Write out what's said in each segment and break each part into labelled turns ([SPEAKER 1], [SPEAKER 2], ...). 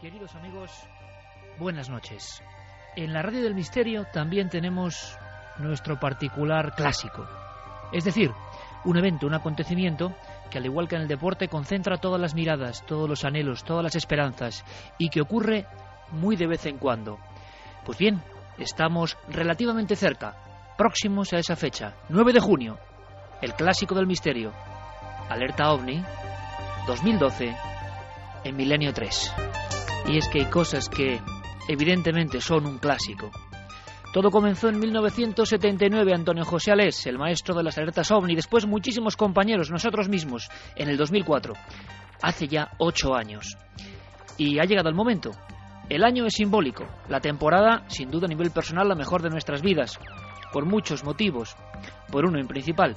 [SPEAKER 1] Queridos amigos, buenas noches. En la Radio del Misterio también tenemos nuestro particular clásico. Es decir, un evento, un acontecimiento que, al igual que en el deporte, concentra todas las miradas, todos los anhelos, todas las esperanzas, y que ocurre muy de vez en cuando. Pues bien, estamos relativamente cerca, próximos a esa fecha, 9 de junio, el clásico del misterio, Alerta OVNI 2012 en Milenio 3. Y es que hay cosas que evidentemente son un clásico. Todo comenzó en 1979, Antonio José Alés, el maestro de las alertas OVNI, después muchísimos compañeros, nosotros mismos, en el 2004, hace ya 8 años. Y ha llegado el momento. El año es simbólico, la temporada, sin duda a nivel personal, la mejor de nuestras vidas, por muchos motivos, por uno en principal.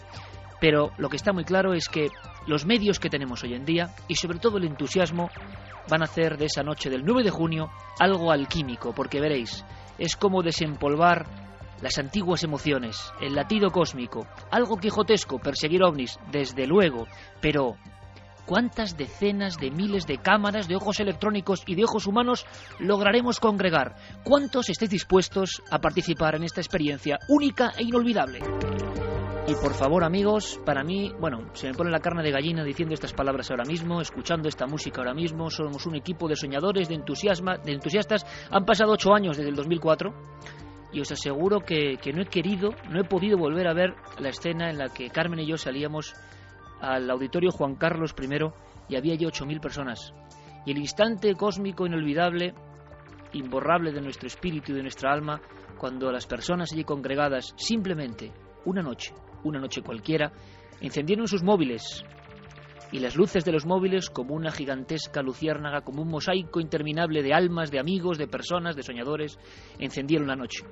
[SPEAKER 1] Pero lo que está muy claro es que los medios que tenemos hoy en día, y sobre todo el entusiasmo, van a hacer de esa noche del 9 de junio algo alquímico, porque veréis, es como desempolvar las antiguas emociones, el latido cósmico, algo quijotesco, perseguir ovnis, desde luego, pero ¿cuántas decenas de miles de cámaras, de ojos electrónicos y de ojos humanos lograremos congregar? ¿Cuántos estáis dispuestos a participar en esta experiencia única e inolvidable? Y por favor, amigos, para mí, se me pone la carne de gallina diciendo estas palabras ahora mismo, escuchando esta música ahora mismo. Somos un equipo de soñadores, de entusiastas. Han pasado 8 años desde el 2004 y os aseguro que no he podido volver a ver la escena en la que Carmen y yo salíamos al auditorio Juan Carlos I y había ya 8.000 personas. Y el instante cósmico inolvidable, imborrable de nuestro espíritu y de nuestra alma, cuando las personas allí congregadas, simplemente una noche cualquiera, encendieron sus móviles, y las luces de los móviles, como una gigantesca luciérnaga, como un mosaico interminable de almas, de amigos, de personas, de soñadores, encendieron la noche.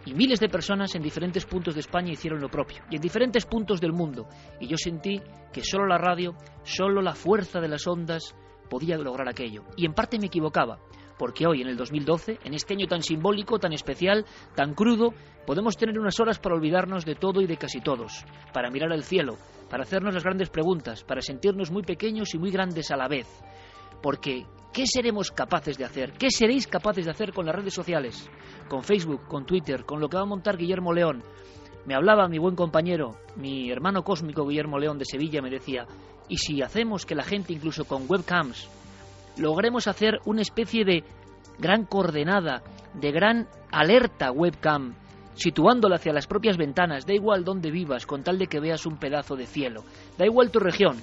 [SPEAKER 1] Y miles de personas en diferentes puntos de España hicieron lo propio, y en diferentes puntos del mundo. Y yo sentí que solo la radio, solo la fuerza de las ondas podía lograr aquello. Y en parte me equivocaba, porque hoy, en el 2012, en este año tan simbólico, tan especial, tan crudo, podemos tener unas horas para olvidarnos de todo y de casi todos, para mirar al cielo, para hacernos las grandes preguntas, para sentirnos muy pequeños y muy grandes a la vez. Porque, ¿qué seremos capaces de hacer? ¿Qué seréis capaces de hacer con las redes sociales? Con Facebook, con Twitter, con lo que va a montar Guillermo León. Me hablaba mi buen compañero, mi hermano cósmico Guillermo León de Sevilla, me decía, ¿y si hacemos que la gente, incluso con webcams, logremos hacer una especie de gran coordenada, de gran alerta webcam, situándola hacia las propias ventanas? Da igual dónde vivas, con tal de que veas un pedazo de cielo. Da igual tu región.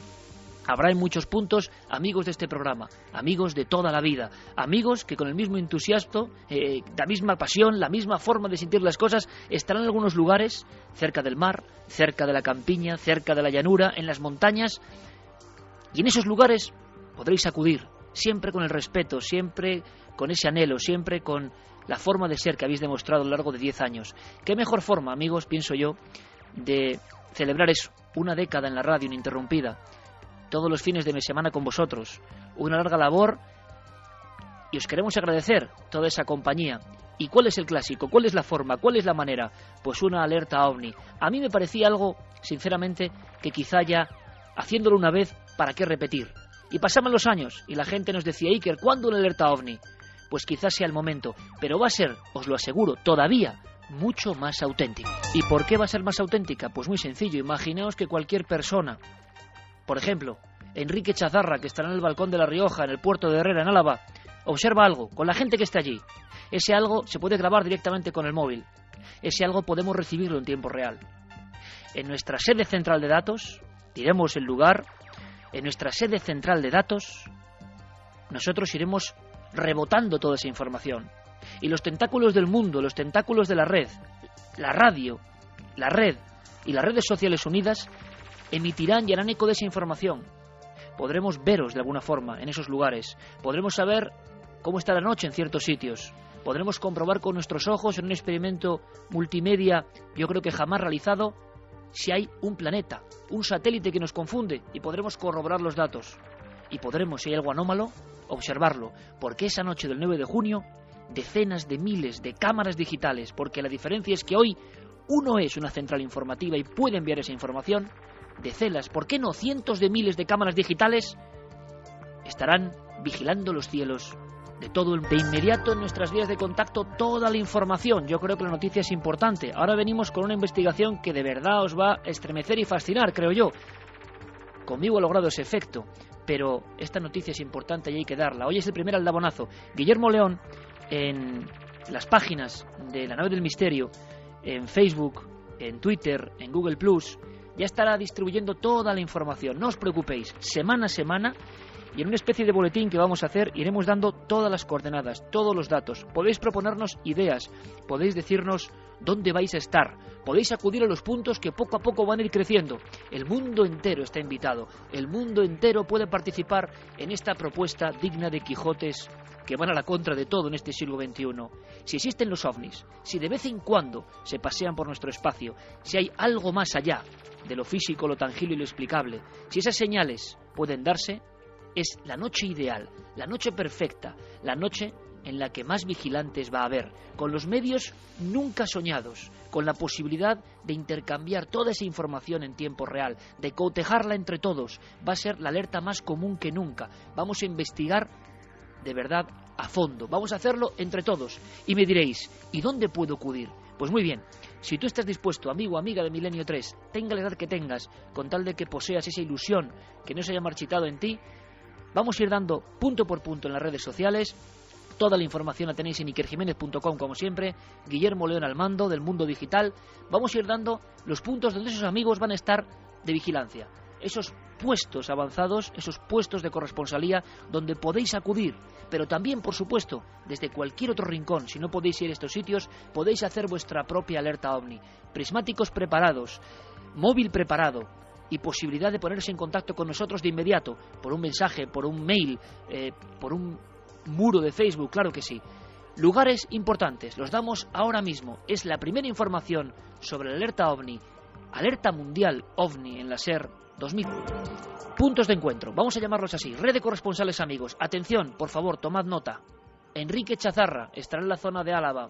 [SPEAKER 1] Habrá en muchos puntos amigos de este programa, amigos de toda la vida, amigos que con el mismo entusiasmo, la misma pasión, la misma forma de sentir las cosas, estarán en algunos lugares, cerca del mar, cerca de la campiña, cerca de la llanura, en las montañas, y en esos lugares podréis acudir, siempre con el respeto, siempre con ese anhelo, siempre con la forma de ser que habéis demostrado a lo largo de 10 años. ¿Qué mejor forma, amigos, pienso yo, de celebrar eso? Una década en la radio ininterrumpida, todos los fines de mi semana con vosotros, una larga labor, y os queremos agradecer toda esa compañía. ¿Y cuál es el clásico? ¿Cuál es la forma? ¿Cuál es la manera? Pues una alerta OVNI. A mí me parecía algo, sinceramente, que quizá ya, haciéndolo una vez, ¿para qué repetir? Y pasaban los años, y la gente nos decía, Iker, ¿cuándo una alerta OVNI? Pues quizás sea el momento, pero va a ser, os lo aseguro, todavía mucho más auténtica. ¿Y por qué va a ser más auténtica? Pues muy sencillo, imaginaos que cualquier persona, por ejemplo, Enrique Chazarra, que estará en el balcón de La Rioja, en el puerto de Herrera, en Álava, observa algo, con la gente que está allí. Ese algo se puede grabar directamente con el móvil. Ese algo podemos recibirlo en tiempo real. En nuestra sede central de datos, diremos el lugar, en nuestra sede central de datos, nosotros iremos rebotando toda esa información. Y los tentáculos del mundo, los tentáculos de la red, la radio, la red y las redes sociales unidas, emitirán y harán eco de esa información. Podremos veros de alguna forma en esos lugares. Podremos saber cómo está la noche en ciertos sitios. Podremos comprobar con nuestros ojos en un experimento multimedia, yo creo que jamás realizado, si hay un planeta, un satélite que nos confunde, y podremos corroborar los datos. Y podremos, si hay algo anómalo, observarlo. Porque esa noche del 9 de junio, decenas de miles de cámaras digitales, porque la diferencia es que hoy uno es una central informativa y puede enviar esa información, decenas, ¿por qué no cientos de miles de cámaras digitales estarán vigilando los cielos de todo de inmediato en nuestras vías de contacto toda la información. Yo creo que la noticia es importante. Ahora venimos con una investigación que de verdad os va a estremecer y fascinar, creo yo. Conmigo ha logrado ese efecto, pero esta noticia es importante y hay que darla. Hoy es el primer aldabonazo. Guillermo León, en las páginas de La Nave del Misterio, en Facebook, en Twitter, en Google+, ya estará distribuyendo toda la información. No os preocupéis, semana a semana, y en una especie de boletín que vamos a hacer iremos dando todas las coordenadas, todos los datos. Podéis proponernos ideas, podéis decirnos dónde vais a estar, podéis acudir a los puntos que poco a poco van a ir creciendo. El mundo entero está invitado, el mundo entero puede participar en esta propuesta digna de Quijotes que van a la contra de todo en este siglo XXI. Si existen los ovnis, si de vez en cuando se pasean por nuestro espacio, si hay algo más allá de lo físico, lo tangible y lo explicable, si esas señales pueden darse, es la noche ideal, la noche perfecta, la noche en la que más vigilantes va a haber, con los medios nunca soñados, con la posibilidad de intercambiar toda esa información en tiempo real, de cotejarla entre todos. Va a ser la alerta más común que nunca. Vamos a investigar de verdad a fondo, vamos a hacerlo entre todos. Y me diréis, ¿y dónde puedo acudir? Pues muy bien, si tú estás dispuesto, amigo o amiga de Milenio 3, tenga la edad que tengas, con tal de que poseas esa ilusión que no se haya marchitado en ti, vamos a ir dando punto por punto en las redes sociales. Toda la información la tenéis en ikerjimenez.com, como siempre. Guillermo León al mando del mundo digital. Vamos a ir dando los puntos donde esos amigos van a estar de vigilancia. Esos puestos avanzados, esos puestos de corresponsalía donde podéis acudir. Pero también, por supuesto, desde cualquier otro rincón, si no podéis ir a estos sitios, podéis hacer vuestra propia alerta OVNI. Prismáticos preparados, móvil preparado, y posibilidad de ponerse en contacto con nosotros de inmediato, por un mensaje, por un mail, por un muro de Facebook, claro que sí. Lugares importantes, los damos ahora mismo. Es la primera información sobre la alerta OVNI, alerta mundial OVNI en la SER 2000. Puntos de encuentro, vamos a llamarlos así, red de corresponsales amigos. Atención, por favor, tomad nota. Enrique Chazarra estará en la zona de Álava.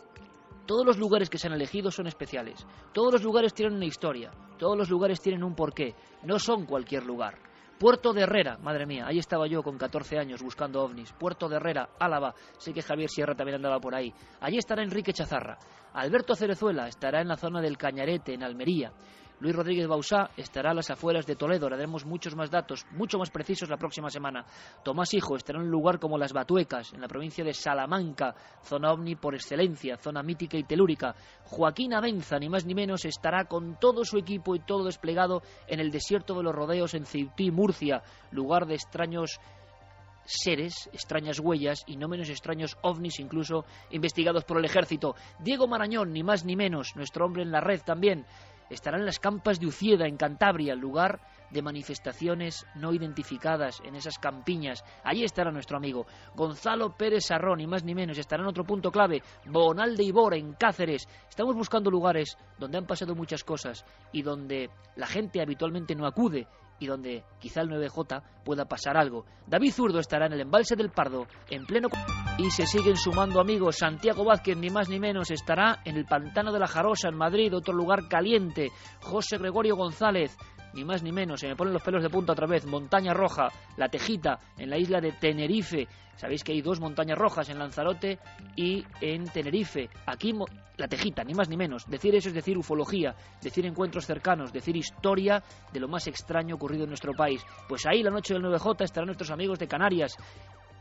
[SPEAKER 1] Todos los lugares que se han elegido son especiales. Todos los lugares tienen una historia. Todos los lugares tienen un porqué. No son cualquier lugar. Puerto de Herrera, madre mía, ahí estaba yo con 14 años buscando ovnis. Puerto de Herrera, Álava, sé que Javier Sierra también andaba por ahí. Allí estará Enrique Chazarra. Alberto Cerezuela estará en la zona del Cañarete, en Almería. Luis Rodríguez Bausá estará a las afueras de Toledo. Le daremos muchos más datos, mucho más precisos la próxima semana. Tomás Hijo estará en un lugar como Las Batuecas, en la provincia de Salamanca, zona ovni por excelencia, zona mítica y telúrica. Joaquín Abenza, ni más ni menos, estará con todo su equipo y todo desplegado en el desierto de los Rodeos, en Ceutí, Murcia, lugar de extraños seres, extrañas huellas y no menos extraños ovnis, incluso investigados por el ejército. Diego Marañón, ni más ni menos, nuestro hombre en la red también, estará en las Campas de Ucieda, en Cantabria, lugar de manifestaciones no identificadas en esas campiñas. Allí estará nuestro amigo Gonzalo Pérez Sarrón, ni más ni menos, estará en otro punto clave, Bonal de Ibor, en Cáceres. Estamos buscando lugares donde han pasado muchas cosas y donde la gente habitualmente no acude, y donde quizá el 9J pueda pasar algo. David Zurdo estará en el Embalse del Pardo, en pleno... Y se siguen sumando amigos. Santiago Vázquez, ni más ni menos, estará en el Pantano de la Jarosa, en Madrid, otro lugar caliente. José Gregorio González, ni más ni menos, se me ponen los pelos de punta otra vez. Montaña Roja, La Tejita, en la isla de Tenerife. Sabéis que hay dos montañas rojas, en Lanzarote y en Tenerife. Aquí La Tejita, ni más ni menos. Decir eso es decir ufología, decir encuentros cercanos, decir historia de lo más extraño ocurrido en nuestro país. Pues ahí, la noche del 9J, estarán nuestros amigos de Canarias,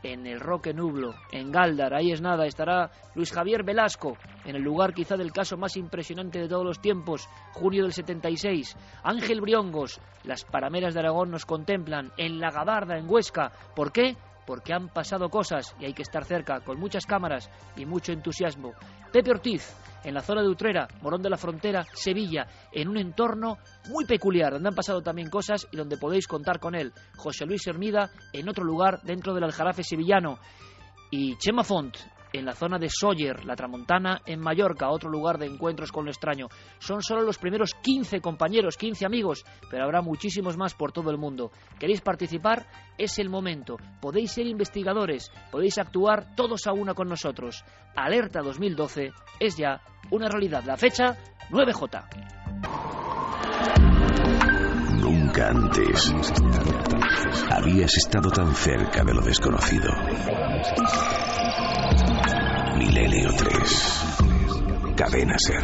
[SPEAKER 1] en el Roque Nublo, en Gáldar. Ahí es nada, estará Luis Javier Velasco, en el lugar quizá del caso más impresionante de todos los tiempos, junio del 76. Ángel Briongos, las parameras de Aragón nos contemplan, en La Gabarda, en Huesca. ¿Por qué? Porque han pasado cosas y hay que estar cerca, con muchas cámaras y mucho entusiasmo. Pepe Ortiz, en la zona de Utrera, Morón de la Frontera, Sevilla, en un entorno muy peculiar, donde han pasado también cosas y donde podéis contar con él. José Luis Hermida, en otro lugar dentro del Aljarafe sevillano. Y Chema Font, en la zona de Sóller, La Tramontana, en Mallorca, otro lugar de encuentros con lo extraño. Son solo los primeros 15 compañeros, 15 amigos, pero habrá muchísimos más por todo el mundo. ¿Queréis participar? Es el momento. Podéis ser investigadores, podéis actuar todos a una con nosotros. Alerta 2012 es ya una realidad. La fecha, 9J.
[SPEAKER 2] Nunca antes habías estado tan cerca de lo desconocido. Milenio 3. Cadena SER.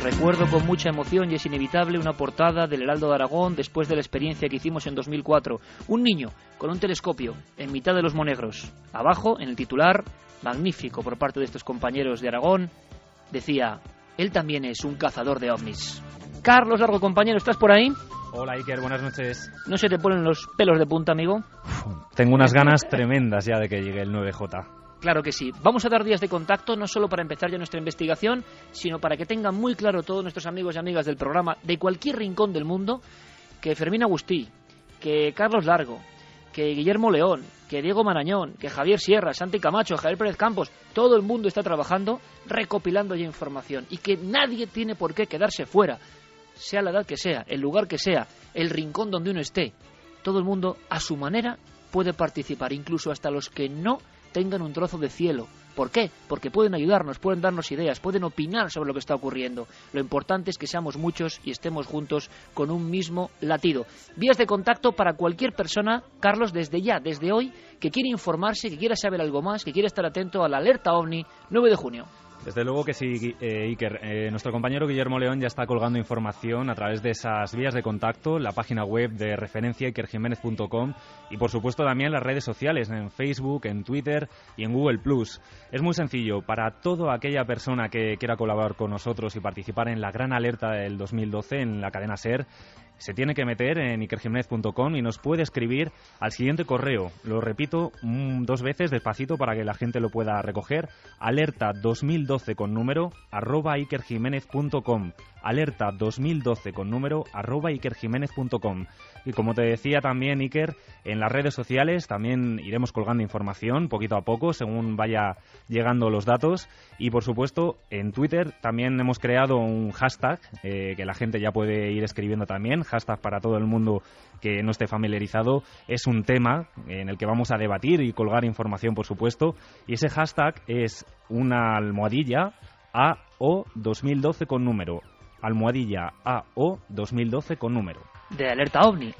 [SPEAKER 1] Recuerdo con mucha emoción, y es inevitable, una portada del Heraldo de Aragón después de la experiencia que hicimos en 2004. Un niño con un telescopio en mitad de los Monegros. Abajo, en el titular, magnífico por parte de estos compañeros de Aragón, decía: él también es un cazador de ovnis. Carlos Largo, compañero, ¿estás por ahí?
[SPEAKER 3] Hola Iker, buenas noches.
[SPEAKER 1] ¿No se te ponen los pelos de punta, amigo?
[SPEAKER 3] Tengo unas ganas tremendas ya de que llegue el 9J.
[SPEAKER 1] Claro que sí. Vamos a dar días de contacto, no solo para empezar ya nuestra investigación, sino para que tengan muy claro todos nuestros amigos y amigas del programa, de cualquier rincón del mundo, que Fermín Agustí, que Carlos Largo, que Guillermo León, que Diego Marañón, que Javier Sierra, Santi Camacho, Javier Pérez Campos, todo el mundo está trabajando, recopilando ya información, y que nadie tiene por qué quedarse fuera, sea la edad que sea, el lugar que sea, el rincón donde uno esté. Todo el mundo, a su manera, puede participar, incluso hasta los que no tengan un trozo de cielo. ¿Por qué? Porque pueden ayudarnos, pueden darnos ideas, pueden opinar sobre lo que está ocurriendo. Lo importante es que seamos muchos y estemos juntos con un mismo latido. Vías de contacto para cualquier persona, Carlos, desde ya, desde hoy, que quiera informarse, que quiera saber algo más, que quiera estar atento a la alerta OVNI 9 de junio.
[SPEAKER 3] Desde luego que sí, Iker. Nuestro compañero Guillermo León ya está colgando información a través de esas vías de contacto, la página web de referencia ikerjimenez.com y por supuesto también las redes sociales, en Facebook, en Twitter y en Google+. Es muy sencillo, para toda aquella persona que quiera colaborar con nosotros y participar en la gran alerta del 2012 en la cadena SER, se tiene que meter en ikerjimenez.com y nos puede escribir al siguiente correo. Lo repito 2 veces despacito para que la gente lo pueda recoger. Alerta 2012 con número @ikerjimenez.com. Alerta 2012 con número @ikerjimenez.com. Y como te decía también, Iker, en las redes sociales también iremos colgando información poquito a poco según vaya llegando los datos. Y por supuesto en Twitter también hemos creado un hashtag que la gente ya puede ir escribiendo también. Hashtag para todo el mundo que no esté familiarizado. Es un tema en el que vamos a debatir y colgar información, por supuesto. Y ese hashtag es una almohadilla AO 2012 con número. Almohadilla AO 2012 con número.
[SPEAKER 1] De alerta OVNI.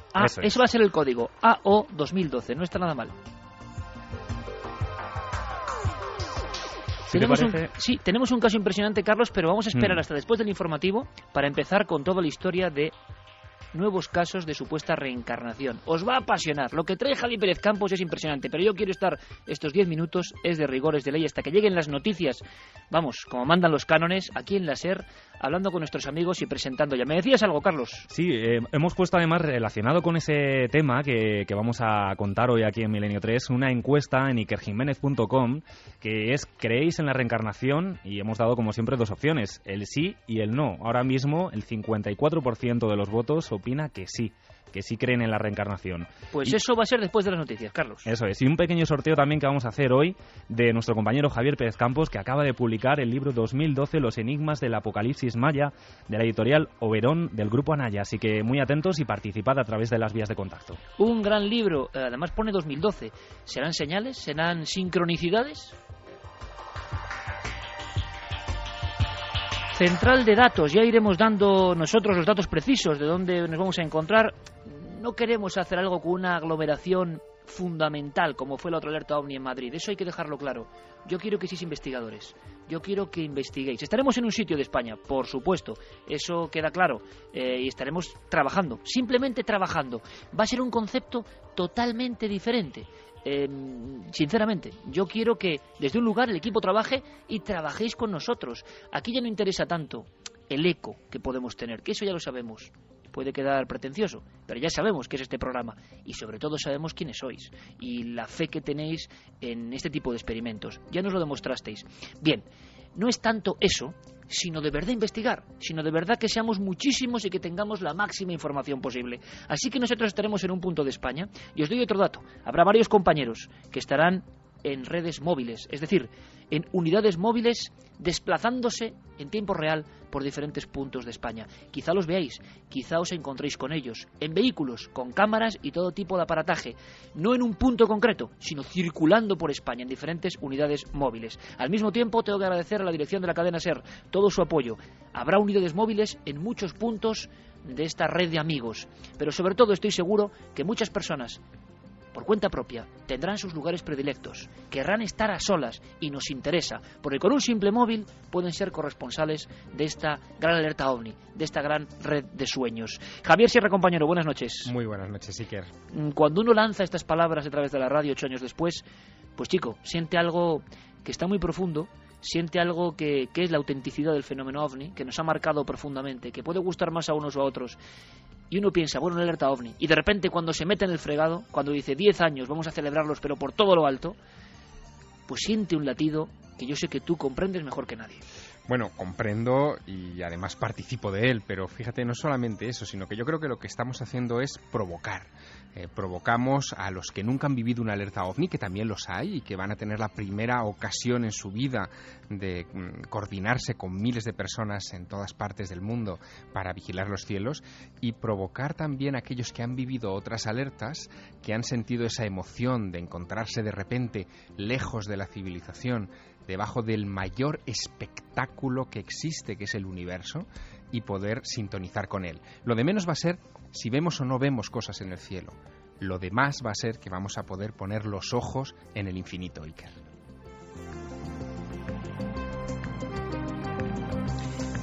[SPEAKER 1] Eso va a ser el código. AO 2012. No está nada mal. Tenemos un caso impresionante, Carlos, pero vamos a esperar hasta después del informativo para empezar con toda la historia de nuevos casos de supuesta reencarnación. Os va a apasionar. Lo que trae Javi Pérez Campos es impresionante, pero yo quiero estar estos 10 minutos, es de rigor, es de ley, hasta que lleguen las noticias, vamos, como mandan los cánones, aquí en la SER, hablando con nuestros amigos y presentando ya. ¿Me decías algo, Carlos?
[SPEAKER 3] Sí, hemos puesto además, relacionado con ese tema que vamos a contar hoy aquí en Milenio 3, una encuesta en ikerjimenez.com que es: ¿creéis en la reencarnación? Y hemos dado, como siempre, 2 opciones, el sí y el no. Ahora mismo el 54% de los votos opina que sí creen en la reencarnación.
[SPEAKER 1] Pues eso va a ser después de las noticias, Carlos.
[SPEAKER 3] Eso es. Y un pequeño sorteo también que vamos a hacer hoy de nuestro compañero Javier Pérez Campos, que acaba de publicar el libro 2012, Los enigmas del apocalipsis maya, de la editorial Oberón del Grupo Anaya. Así que muy atentos y participad a través de las vías de contacto.
[SPEAKER 1] Un gran libro, además pone 2012. ¿Serán señales? ¿Serán sincronicidades? Central de datos, ya iremos dando nosotros los datos precisos de dónde nos vamos a encontrar. No queremos hacer algo con una aglomeración fundamental como fue la otra alerta OVNI en Madrid, eso hay que dejarlo claro. Yo quiero que seáis investigadores, yo quiero que investiguéis. Estaremos en un sitio de España, por supuesto, eso queda claro, y estaremos trabajando, simplemente trabajando. Va a ser un concepto totalmente diferente. Sinceramente, yo quiero que desde un lugar el equipo trabaje y trabajéis con nosotros. Aquí ya no interesa tanto el eco que podemos tener, que eso ya lo sabemos. Puede quedar pretencioso, pero ya sabemos qué es este programa y sobre todo sabemos quiénes sois y la fe que tenéis en este tipo de experimentos. Ya nos lo demostrasteis. Bien, no es tanto eso, sino de verdad investigar, sino de verdad que seamos muchísimos y que tengamos la máxima información posible. Así que nosotros estaremos en un punto de España y os doy otro dato. Habrá varios compañeros que estarán en redes móviles, es decir, en unidades móviles desplazándose en tiempo real por diferentes puntos de España. Quizá los veáis, quizá os encontréis con ellos, en vehículos, con cámaras y todo tipo de aparataje, no en un punto concreto, sino circulando por España en diferentes unidades móviles. Al mismo tiempo, tengo que agradecer a la dirección de la cadena SER todo su apoyo. Habrá unidades móviles en muchos puntos de esta red de amigos, pero sobre todo estoy seguro que muchas personas por cuenta propia, tendrán sus lugares predilectos, querrán estar a solas y nos interesa, porque con un simple móvil pueden ser corresponsales de esta gran alerta OVNI, de esta gran red de sueños. Javier Sierra, compañero, buenas noches.
[SPEAKER 4] Muy buenas noches, Iker.
[SPEAKER 1] Cuando uno lanza estas palabras a través de la radio 8 años después, pues chico, siente algo que está muy profundo, siente algo que es la autenticidad del fenómeno OVNI, que nos ha marcado profundamente, que puede gustar más a unos o a otros. Y uno piensa, bueno, una alerta OVNI. Y de repente cuando se mete en el fregado, cuando dice 10 años, vamos a celebrarlos, pero por todo lo alto, pues siente un latido que yo sé que tú comprendes mejor que nadie.
[SPEAKER 4] Bueno, comprendo y además participo de él, pero fíjate, no solamente eso, sino que yo creo que lo que estamos haciendo es provocar. Provocamos a los que nunca han vivido una alerta OVNI, que también los hay y que van a tener la primera ocasión en su vida de coordinarse con miles de personas en todas partes del mundo para vigilar los cielos, y provocar también a aquellos que han vivido otras alertas, que han sentido esa emoción de encontrarse de repente lejos de la civilización, debajo del mayor espectáculo que existe, que es el universo, y poder sintonizar con él. Lo de menos va a ser si vemos o no vemos cosas en el cielo. Lo demás va a ser que vamos a poder poner los ojos en el infinito, Iker.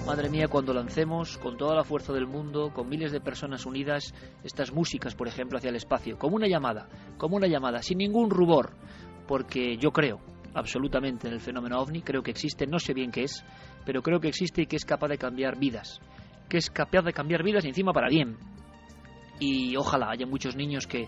[SPEAKER 1] Madre mía, cuando lancemos con toda la fuerza del mundo, con miles de personas unidas, estas músicas, por ejemplo, hacia el espacio, como una llamada, sin ningún rubor, porque yo creo absolutamente en el fenómeno OVNI, creo que existe, no sé bien qué es, pero creo que existe y que es capaz de cambiar vidas, y encima para bien. Y ojalá haya muchos niños que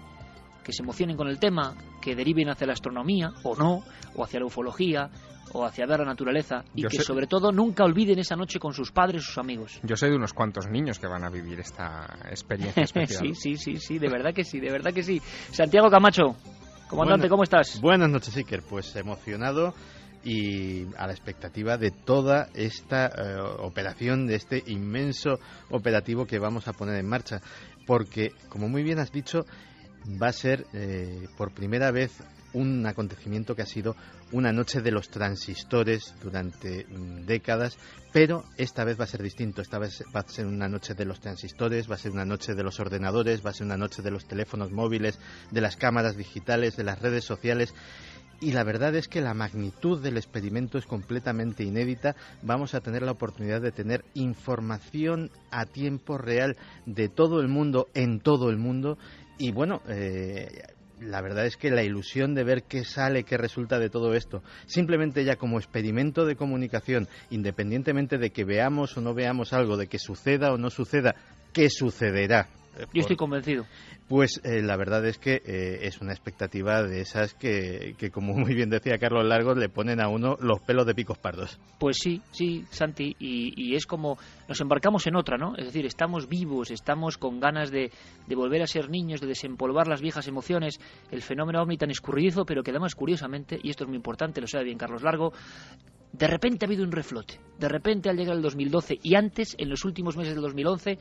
[SPEAKER 1] se emocionen con el tema, que deriven hacia la astronomía, o no, o hacia la ufología, o hacia ver la naturaleza, y sobre todo nunca olviden esa noche con sus padres o sus amigos.
[SPEAKER 4] Yo sé de unos cuantos niños que van a vivir esta experiencia especial.
[SPEAKER 1] sí, de verdad que sí. Santiago Camacho, comandante, ¿cómo estás?
[SPEAKER 5] Buenas noches, Iker. Pues emocionado y a la expectativa de toda esta operación, de este inmenso operativo que vamos a poner en marcha, porque, como muy bien has dicho, va a ser por primera vez un acontecimiento que ha sido una noche de los transistores durante décadas, pero esta vez va a ser distinto. Esta vez va a ser una noche de los transistores, va a ser una noche de los ordenadores, va a ser una noche de los teléfonos móviles, de las cámaras digitales, de las redes sociales. Y la verdad es que la magnitud del experimento es completamente inédita. Vamos a tener la oportunidad de tener información a tiempo real de todo el mundo, en todo el mundo. Y bueno, la verdad es que la ilusión de ver qué sale, qué resulta de todo esto, simplemente ya como experimento de comunicación, independientemente de que veamos o no veamos algo, de que suceda o no suceda, ¿qué sucederá?
[SPEAKER 1] Yo estoy convencido.
[SPEAKER 5] Pues la verdad es que es una expectativa de esas que, como muy bien decía Carlos Largos, le ponen a uno los pelos de picos pardos.
[SPEAKER 1] Pues sí, Santi, y es como nos embarcamos en otra, ¿no? Es decir, estamos vivos, estamos con ganas de volver a ser niños, de desempolvar las viejas emociones, el fenómeno OVNI tan escurridizo, pero que además, curiosamente, y esto es muy importante, lo sabe bien Carlos Largo, de repente ha habido un reflote. De repente, al llegar el 2012 y antes, en los últimos meses del 2011,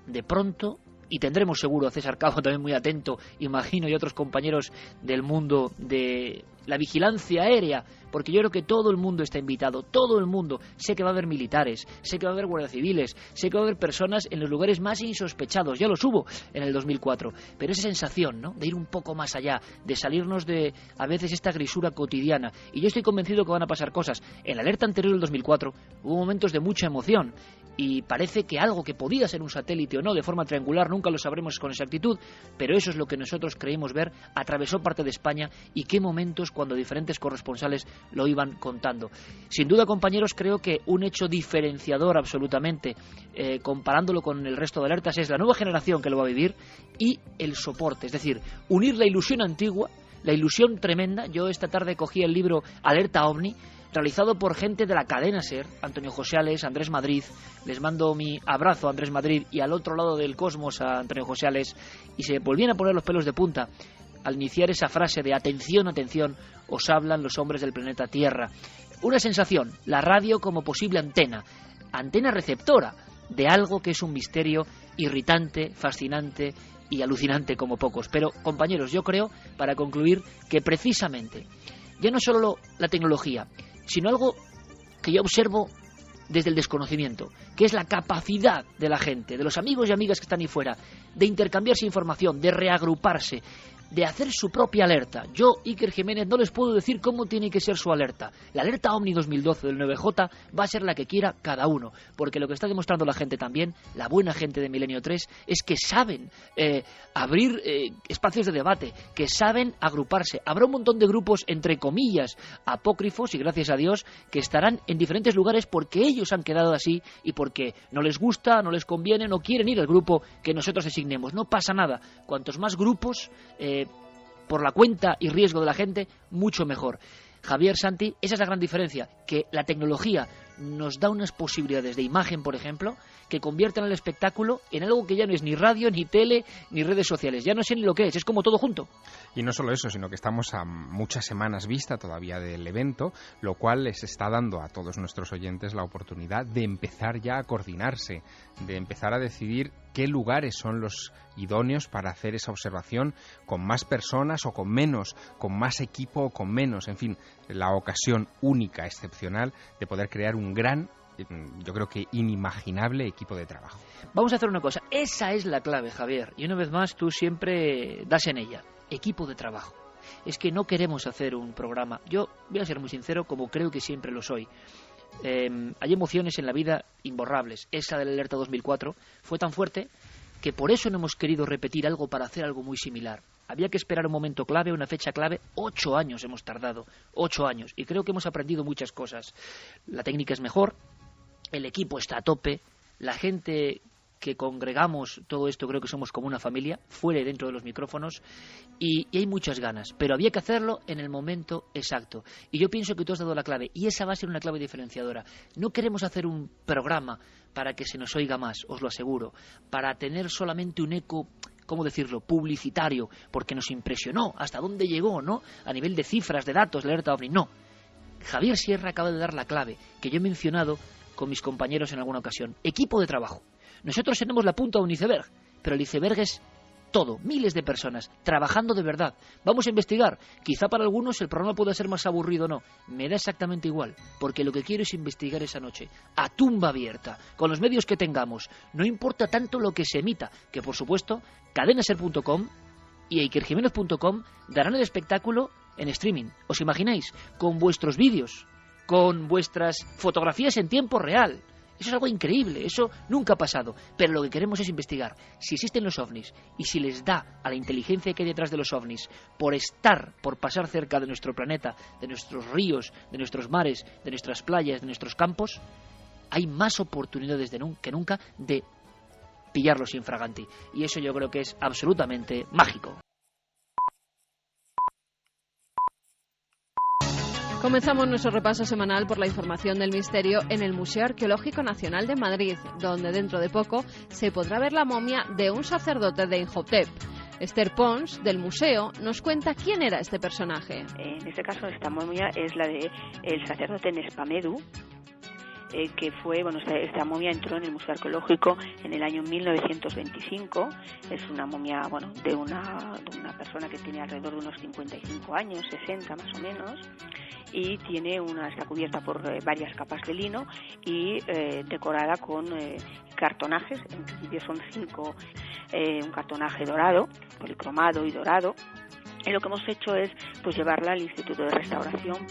[SPEAKER 1] de pronto, y tendremos seguro a César Cabo también muy atento, imagino, y otros compañeros del mundo de la vigilancia aérea, porque yo creo que todo el mundo está invitado, todo el mundo. Sé que va a haber militares, sé que va a haber guardias civiles, sé que va a haber personas en los lugares más insospechados, ya los hubo en el 2004, pero esa sensación, ¿no?, de ir un poco más allá, de salirnos de, a veces, esta grisura cotidiana, y yo estoy convencido que van a pasar cosas. En la alerta anterior del 2004 hubo momentos de mucha emoción, y parece que algo que podía ser un satélite o no, de forma triangular, nunca lo sabremos con exactitud, pero eso es lo que nosotros creímos ver, atravesó parte de España, y qué momentos cuando diferentes corresponsales lo iban contando. Sin duda, compañeros, creo que un hecho diferenciador absolutamente, comparándolo con el resto de alertas, es la nueva generación que lo va a vivir y el soporte, es decir, unir la ilusión antigua, la ilusión tremenda. Yo esta tarde cogí el libro Alerta OVNI, realizado por gente de la cadena SER, Antonio Joseales, Andrés Madrid. Les mando mi abrazo a Andrés Madrid y al otro lado del cosmos a Antonio Joseales, y se volvían a poner los pelos de punta al iniciar esa frase de atención, atención, os hablan los hombres del planeta Tierra. Una sensación, la radio como posible antena receptora de algo que es un misterio irritante, fascinante y alucinante como pocos. Pero, compañeros, yo creo, para concluir, que precisamente, ya no solo la tecnología, sino algo que yo observo desde el desconocimiento, que es la capacidad de la gente, de los amigos y amigas que están ahí fuera, de intercambiarse información, de reagruparse. de hacer su propia alerta. Yo, Iker Jiménez, no les puedo decir cómo tiene que ser su alerta. La alerta Omni 2012 del 9J va a ser la que quiera cada uno, porque lo que está demostrando la gente también, la buena gente de Milenio 3, es que saben abrir espacios de debate, que saben agruparse. Habrá un montón de grupos, entre comillas, apócrifos, y gracias a Dios, que estarán en diferentes lugares porque ellos han quedado así y porque no les gusta, no les conviene, no quieren ir al grupo que nosotros designemos. No pasa nada. Cuantos más grupos, por la cuenta y riesgo de la gente, mucho mejor. Javier, Santi, esa es la gran diferencia, que la tecnología nos da unas posibilidades de imagen, por ejemplo, que convierten el espectáculo en algo que ya no es ni radio, ni tele, ni redes sociales. Ya no sé ni lo que es como todo junto.
[SPEAKER 4] Y no solo eso, sino que estamos a muchas semanas vista todavía del evento, lo cual les está dando a todos nuestros oyentes la oportunidad de empezar ya a coordinarse, de empezar a decidir qué lugares son los idóneos para hacer esa observación con más personas o con menos, con más equipo o con menos, en fin, la ocasión única, excepcional de poder crear un gran, yo creo que inimaginable equipo de trabajo.
[SPEAKER 1] Vamos a hacer una cosa, esa es la clave, Javier, y una vez más tú siempre das en ella, equipo de trabajo. Es que no queremos hacer un programa, yo voy a ser muy sincero, como creo que siempre lo soy. Hay emociones en la vida imborrables. Esa del Alerta 2004 fue tan fuerte que por eso no hemos querido repetir algo para hacer algo muy similar. Había que esperar un momento clave, una fecha clave. 8 años hemos tardado, 8 años, y creo que hemos aprendido muchas cosas. La técnica es mejor, el equipo está a tope, la gente que congregamos todo esto creo que somos como una familia, fuera y dentro de los micrófonos, y hay muchas ganas, pero había que hacerlo en el momento exacto. Y yo pienso que tú has dado la clave, y esa va a ser una clave diferenciadora. No queremos hacer un programa para que se nos oiga más, os lo aseguro, para tener solamente un eco, ¿cómo decirlo?, publicitario, porque nos impresionó hasta dónde llegó, ¿no?, a nivel de cifras, de datos, la alerta OVNI. No. Javier Sierra acaba de dar la clave, que yo he mencionado con mis compañeros en alguna ocasión. Equipo de trabajo. Nosotros tenemos la punta de un iceberg, pero el iceberg es todo, miles de personas, trabajando de verdad. Vamos a investigar. Quizá para algunos el programa pueda ser más aburrido o no. Me da exactamente igual, porque lo que quiero es investigar esa noche, a tumba abierta, con los medios que tengamos. No importa tanto lo que se emita, que por supuesto, cadenaser.com y ikerjimenez.com darán el espectáculo en streaming. ¿Os imagináis? Con vuestros vídeos, con vuestras fotografías en tiempo real. Eso es algo increíble, eso nunca ha pasado. Pero lo que queremos es investigar si existen los ovnis y si les da a la inteligencia que hay detrás de los ovnis por pasar cerca de nuestro planeta, de nuestros ríos, de nuestros mares, de nuestras playas, de nuestros campos, hay más oportunidades que nunca de pillarlos infraganti. Y eso yo creo que es absolutamente mágico.
[SPEAKER 6] Comenzamos nuestro repaso semanal por la información del misterio en el Museo Arqueológico Nacional de Madrid, donde dentro de poco se podrá ver la momia de un sacerdote de Imhotep. Esther Pons, del museo, nos cuenta quién era este personaje.
[SPEAKER 7] En este caso, esta momia es la de el sacerdote Nespamedu, que fue, esta momia entró en el Museo Arqueológico en el año 1925. Es una momia, de una persona que tiene alrededor de unos 55 años, 60 más o menos, y está cubierta por varias capas de lino y decorada con cartonajes. En principio son 5, un cartonaje dorado, policromado y dorado. Y lo que hemos hecho es llevarla al Instituto de Restauración.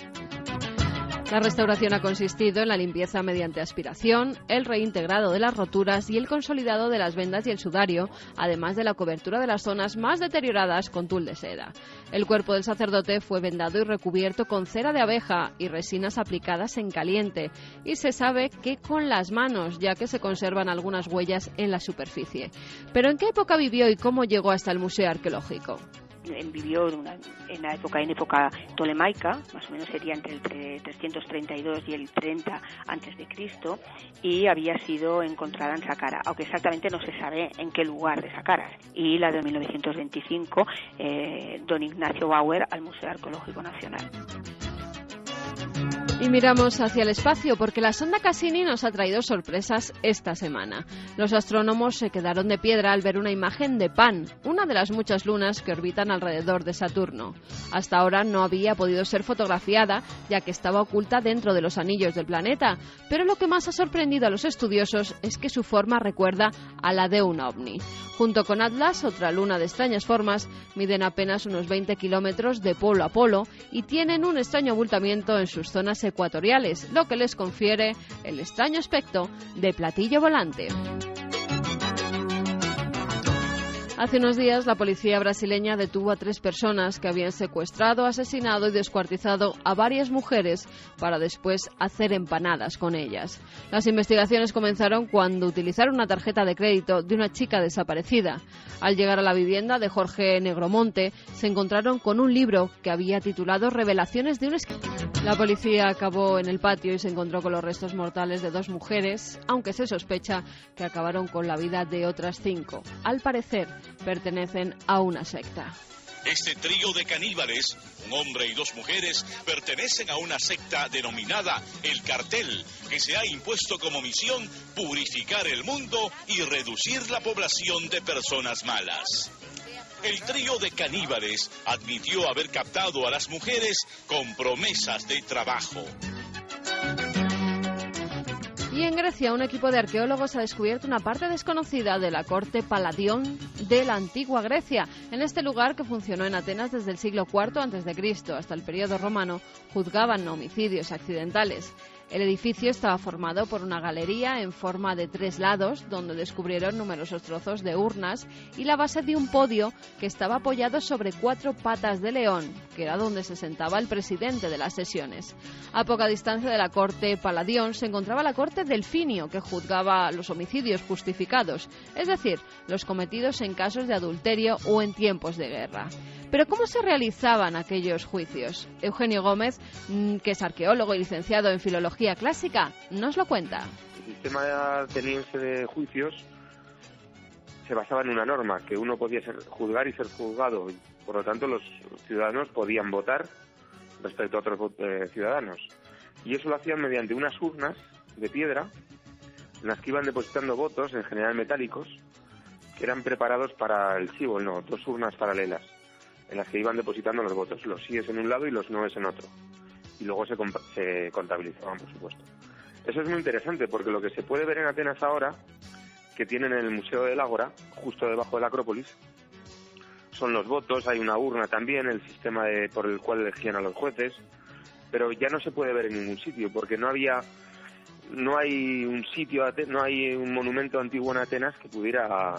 [SPEAKER 6] La restauración ha consistido en la limpieza mediante aspiración, el reintegrado de las roturas y el consolidado de las vendas y el sudario, además de la cobertura de las zonas más deterioradas con tul de seda. El cuerpo del sacerdote fue vendado y recubierto con cera de abeja y resinas aplicadas en caliente, y se sabe que con las manos, ya que se conservan algunas huellas en la superficie. ¿Pero en qué época vivió y cómo llegó hasta el Museo Arqueológico?
[SPEAKER 7] Él vivió en época tolemaica, más o menos sería entre el 332 y el 30 antes de Cristo, y había sido encontrada en Saqqara, aunque exactamente no se sabe en qué lugar de Saqqara. Y la de 1925, don Ignacio Bauer al Museo Arqueológico Nacional.
[SPEAKER 6] Y miramos hacia el espacio porque la sonda Cassini nos ha traído sorpresas esta semana. Los astrónomos se quedaron de piedra al ver una imagen de Pan, una de las muchas lunas que orbitan alrededor de Saturno. Hasta ahora no había podido ser fotografiada, ya que estaba oculta dentro de los anillos del planeta, pero lo que más ha sorprendido a los estudiosos es que su forma recuerda a la de un ovni. Junto con Atlas, otra luna de extrañas formas, miden apenas unos 20 kilómetros de polo a polo y tienen un extraño abultamiento en sus zonas ecuatoriales, lo que les confiere el extraño aspecto de platillo volante. Hace unos días, la policía brasileña detuvo a 3 personas que habían secuestrado, asesinado y descuartizado a varias mujeres para después hacer empanadas con ellas. Las investigaciones comenzaron cuando utilizaron una tarjeta de crédito de una chica desaparecida. Al llegar a la vivienda de Jorge Negromonte, se encontraron con un libro que había titulado Revelaciones de un escritor. La policía acabó en el patio y se encontró con los restos mortales de 2 mujeres, aunque se sospecha que acabaron con la vida de otras 5. Al parecer, pertenecen a una secta.
[SPEAKER 8] Este trío de caníbales, un hombre y 2 mujeres, pertenecen a una secta denominada El Cartel, que se ha impuesto como misión purificar el mundo y reducir la población de personas malas. El trío de caníbales admitió haber captado a las mujeres con promesas de trabajo.
[SPEAKER 6] Y en Grecia, un equipo de arqueólogos ha descubierto una parte desconocida de la corte Paladión de la antigua Grecia. En este lugar, que funcionó en Atenas desde el siglo IV a.C. hasta el periodo romano, juzgaban homicidios accidentales. El edificio estaba formado por una galería en forma de 3 lados, donde descubrieron numerosos trozos de urnas y la base de un podio que estaba apoyado sobre 4 patas de león, que era donde se sentaba el presidente de las sesiones. A poca distancia de la corte Paladión se encontraba la corte Delfinio, que juzgaba los homicidios justificados, es decir, los cometidos en casos de adulterio o en tiempos de guerra. Pero ¿cómo se realizaban aquellos juicios? Eugenio Gómez, que es arqueólogo y licenciado en Filología Clásica, nos lo cuenta.
[SPEAKER 9] El sistema ateniense de juicios se basaba en una norma, que uno podía juzgar y ser juzgado. Por lo tanto, los ciudadanos podían votar respecto a otros ciudadanos. Y eso lo hacían mediante unas urnas de piedra en las que iban depositando votos, en general metálicos, que eran preparados para el sí o el no, 2 urnas paralelas, en las que iban depositando los votos, los síes en un lado y los noes en otro. Y luego se contabilizaban, por supuesto. Eso es muy interesante, porque lo que se puede ver en Atenas ahora, que tienen en el Museo del Ágora, justo debajo de la Acrópolis, son los votos, hay una urna también, el sistema por el cual elegían a los jueces, pero ya no se puede ver en ningún sitio, porque no hay un monumento antiguo en Atenas que pudiera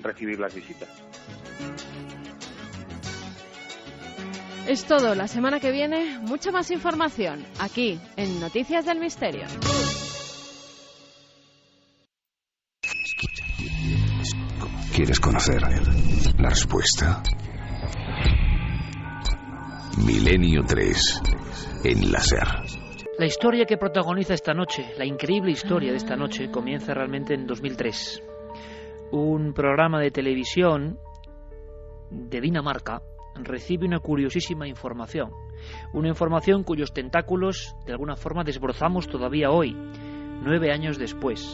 [SPEAKER 9] recibir las visitas.
[SPEAKER 6] Es todo. La semana que viene, mucha más información aquí en Noticias del Misterio.
[SPEAKER 2] ¿Quieres conocer la respuesta? Milenio 3 en la SER.
[SPEAKER 1] La historia que protagoniza esta noche, la increíble historia de esta noche, comienza realmente en 2003. Un programa de televisión de Dinamarca recibe una curiosísima información. Una información cuyos tentáculos de alguna forma desbrozamos todavía hoy, 9 años después.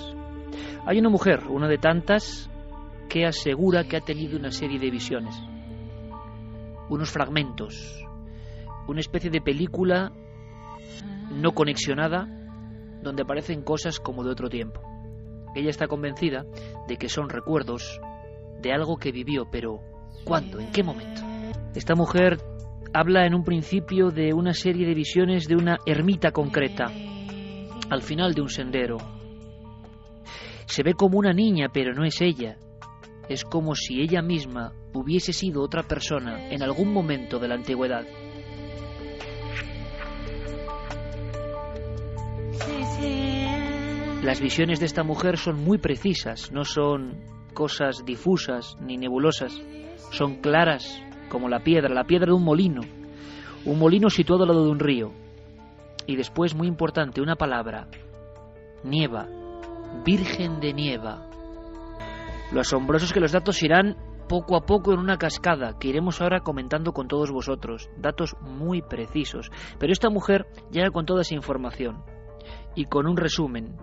[SPEAKER 1] Hay una mujer, una de tantas, que asegura que ha tenido una serie de visiones. Unos fragmentos. Una especie de película no conexionada donde aparecen cosas como de otro tiempo. Ella está convencida de que son recuerdos de algo que vivió, pero ¿cuándo? ¿En qué momento? Esta mujer habla en un principio de una serie de visiones de una ermita concreta, al final de un sendero. Se ve como una niña, pero no es ella. Es como si ella misma hubiese sido otra persona en algún momento de la antigüedad. Las visiones de esta mujer son muy precisas, no son cosas difusas ni nebulosas, son claras como la piedra de un molino situado al lado de un río. Y después, muy importante, una palabra: Nieva, Virgen de Nieva. Lo asombroso es que los datos irán poco a poco en una cascada que iremos ahora comentando con todos vosotros. Datos muy precisos. Pero esta mujer llega con toda esa información y con un resumen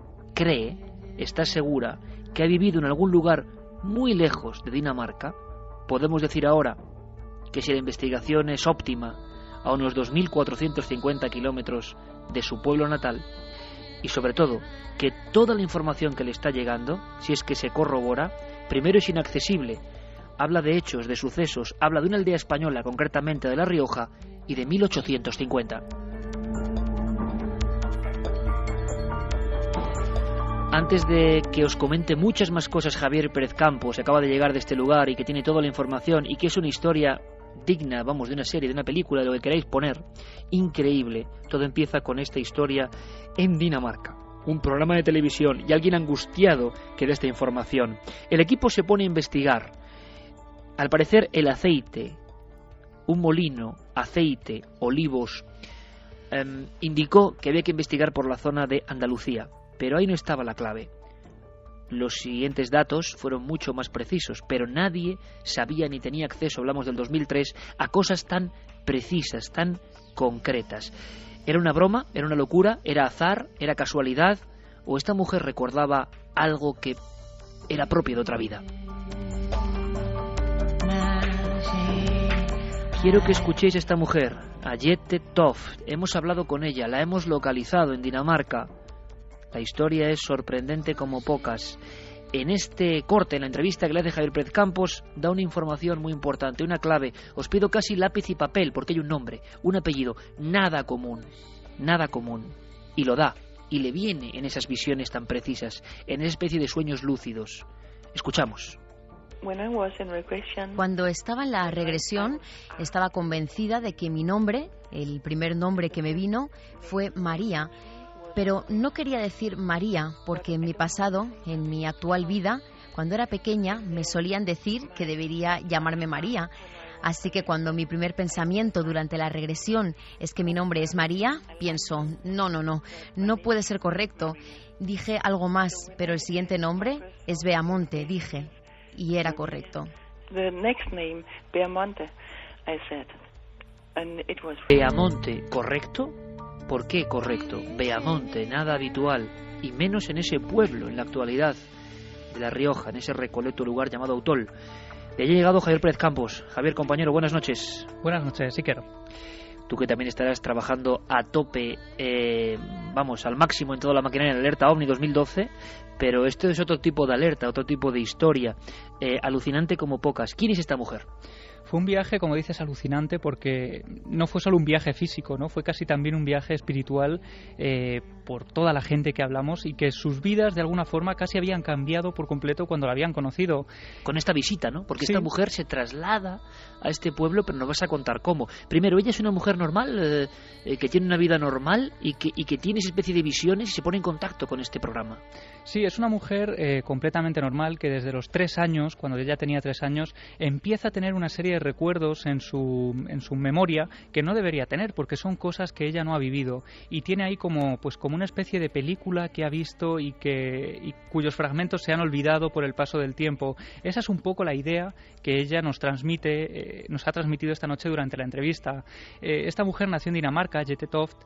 [SPEAKER 1] está segura que ha vivido en algún lugar muy lejos de Dinamarca. Podemos decir ahora que si la investigación es óptima, a unos 2.450 kilómetros de su pueblo natal, y sobre todo que toda la información que le está llegando, si es que se corrobora, primero es inaccesible. Habla de hechos, de sucesos, habla de una aldea española, concretamente de La Rioja, y de 1850. Antes de que os comente muchas más cosas, Javier Pérez Campos acaba de llegar de este lugar y que tiene toda la información y que es una historia digna, de una serie, de una película, de lo que queráis poner, increíble. Todo empieza con esta historia en Dinamarca. Un programa de televisión y alguien angustiado que da esta información. El equipo se pone a investigar. Al parecer el aceite, un molino, aceite, olivos, indicó que había que investigar por la zona de Andalucía. Pero ahí no estaba la clave. Los siguientes datos fueron mucho más precisos, pero nadie sabía ni tenía acceso, hablamos del 2003, a cosas tan precisas, tan concretas. ¿Era una broma? ¿Era una locura? ¿Era azar? ¿Era casualidad? ¿O esta mujer recordaba algo que era propio de otra vida? Quiero que escuchéis a esta mujer, a Jette Toft. Hemos hablado con ella, la hemos localizado en Dinamarca. La historia es sorprendente como pocas. En este corte, en la entrevista que le hace Javier Pérez Campos, da una información muy importante, una clave. Os pido casi lápiz y papel, porque hay un nombre, un apellido, nada común. Y lo da, y le viene en esas visiones tan precisas, en esa especie de sueños lúcidos. Escuchamos.
[SPEAKER 10] Cuando estaba en la regresión, estaba convencida de que mi nombre, el primer nombre que me vino, fue María. Pero no quería decir María, porque en mi pasado, en mi actual vida, cuando era pequeña, me solían decir que debería llamarme María. Así que cuando mi primer pensamiento durante la regresión es que mi nombre es María, pienso, no puede ser correcto. Dije algo más, pero el siguiente nombre es Beamonte, dije, y era correcto.
[SPEAKER 1] Beamonte, ¿correcto? ¿Por qué correcto? Beamonte, nada habitual, y menos en ese pueblo, en la actualidad de La Rioja, en ese recoleto lugar llamado Autol. De allí ha llegado Javier Pérez Campos. Javier, compañero, buenas noches.
[SPEAKER 11] Buenas noches, Iker.
[SPEAKER 1] Tú que también estarás trabajando a tope, al máximo en toda la maquinaria en Alerta OVNI 2012, pero esto es otro tipo de alerta, otro tipo de historia, alucinante como pocas. ¿Quién es esta mujer?
[SPEAKER 11] Fue un viaje, como dices, alucinante porque no fue solo un viaje físico, ¿no? Fue casi también un viaje espiritual por toda la gente que hablamos y que sus vidas de alguna forma casi habían cambiado por completo cuando la habían conocido.
[SPEAKER 1] Con esta visita, ¿no? Porque
[SPEAKER 11] sí.
[SPEAKER 1] Esta mujer se traslada a este pueblo, pero nos vas a contar cómo. Primero, ella es una mujer normal, que tiene una vida normal y que tiene esa especie de visiones y se pone en contacto con este programa.
[SPEAKER 11] Sí, es una mujer completamente normal que desde los 3 años, cuando ella tenía 3 años, empieza a tener una serie de recuerdos en su memoria que no debería tener porque son cosas que ella no ha vivido y tiene ahí como una especie de película que ha visto y cuyos fragmentos se han olvidado por el paso del tiempo. Esa es un poco la idea que ella nos ha transmitido esta noche durante la entrevista. Esta mujer nació en Dinamarca, Jette Toft,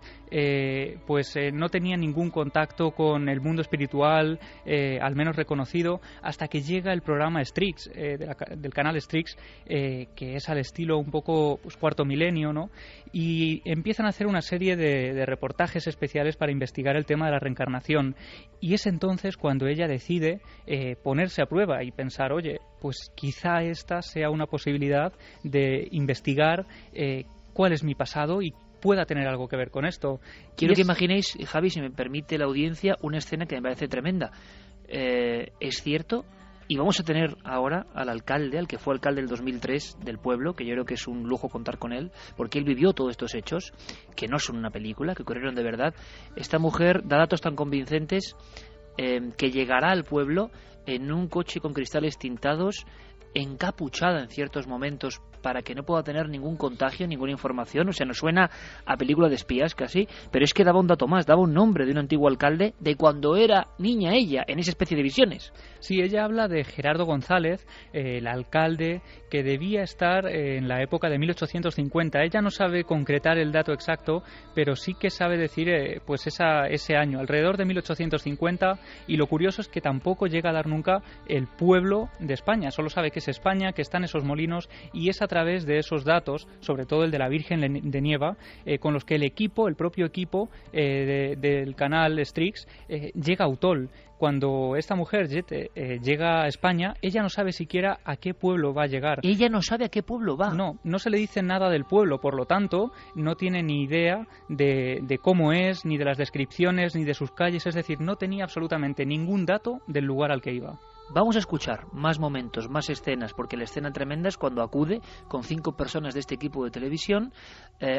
[SPEAKER 11] no tenía ningún contacto con el mundo espiritual, al menos reconocido, hasta que llega el programa Strix, del canal Strix, que es al estilo un poco Cuarto Milenio, ¿no? Y empiezan a hacer una serie de reportajes especiales para investigar el tema de la reencarnación. Y es entonces cuando ella decide ponerse a prueba y pensar, oye, pues quizá esta sea una posibilidad de investigar cuál es mi pasado y pueda tener algo que ver con esto.
[SPEAKER 1] Quiero que imaginéis, Javi, si me permite la audiencia, una escena que me parece tremenda. Es cierto, y vamos a tener ahora al alcalde, al que fue alcalde del 2003 del pueblo, que yo creo que es un lujo contar con él, porque él vivió todos estos hechos, que no son una película, que ocurrieron de verdad. Esta mujer da datos tan convincentes que llegará al pueblo en un coche con cristales tintados, encapuchada en ciertos momentos para que no pueda tener ningún contagio, ninguna información. O sea, nos suena a película de espías casi, pero es que daba un dato más, daba un nombre de un antiguo alcalde de cuando era niña ella, en esa especie de visiones.
[SPEAKER 11] Sí, ella habla de Gerardo González, el alcalde que debía estar en la época de 1850. Ella no sabe concretar el dato exacto, pero sí que sabe decir pues ese año, alrededor de 1850, y lo curioso es que tampoco llega a dar nunca el pueblo de España, solo sabe que es España, que están esos molinos, y es a través de esos datos, sobre todo el de la Virgen de Nieva, con los que el propio equipo del canal Strix llega a Utol. Cuando esta mujer llega a España, ella no sabe siquiera a qué pueblo va a llegar.
[SPEAKER 1] Ella no sabe a qué pueblo va.
[SPEAKER 11] No se le dice nada del pueblo, por lo tanto, no tiene ni idea de cómo es, ni de las descripciones, ni de sus calles, es decir, no tenía absolutamente ningún dato del lugar al que iba.
[SPEAKER 1] Vamos a escuchar más momentos, más escenas, porque la escena tremenda es cuando acude con 5 personas de este equipo de televisión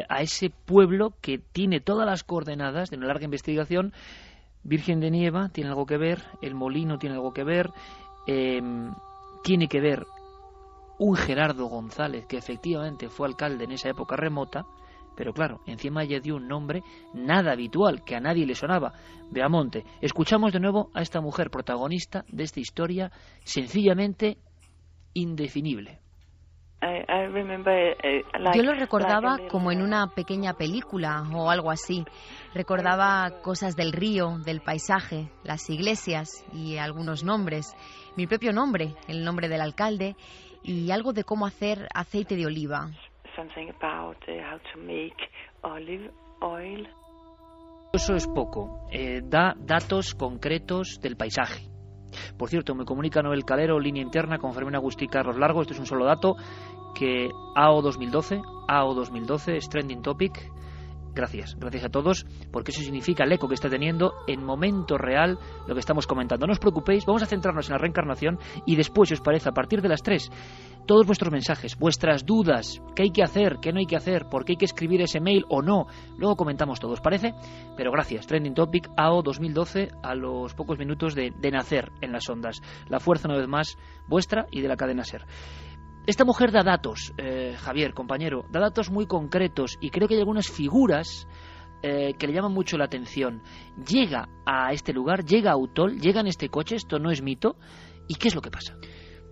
[SPEAKER 1] a ese pueblo que tiene todas las coordenadas de una larga investigación. Virgen de Nieva tiene algo que ver, el molino tiene algo que ver, tiene que ver un Gerardo González que efectivamente fue alcalde en esa época remota, pero claro, encima ella dio un nombre nada habitual, que a nadie le sonaba, Beamonte. Escuchamos de nuevo a esta mujer protagonista de esta historia sencillamente indefinible.
[SPEAKER 10] Yo lo recordaba como en una pequeña película o algo así. Recordaba cosas del río, del paisaje, las iglesias y algunos nombres. Mi propio nombre, el nombre del alcalde y algo de cómo hacer aceite de oliva.
[SPEAKER 1] Eso es poco. Da datos concretos del paisaje. Por cierto, me comunica Noel Calero, línea interna, con Fermín Agustí y Carlos Largo. Este es un solo dato, que AO 2012 es trending topic. Gracias a todos, porque eso significa el eco que está teniendo en momento real lo que estamos comentando. No os preocupéis, vamos a centrarnos en la reencarnación y después, si os parece, a partir de las 3, todos vuestros mensajes, vuestras dudas, qué hay que hacer, qué no hay que hacer, por qué hay que escribir ese mail o no, luego comentamos todo, ¿os parece? Pero gracias, trending topic AO 2012, a los pocos minutos de nacer en las ondas. La fuerza, una vez más, vuestra y de la cadena SER. Esta mujer da datos, Javier, compañero, da datos muy concretos y creo que hay algunas figuras que le llaman mucho la atención. Llega a este lugar, llega a Utol, llega en este coche, esto no es mito, ¿y qué es lo que pasa?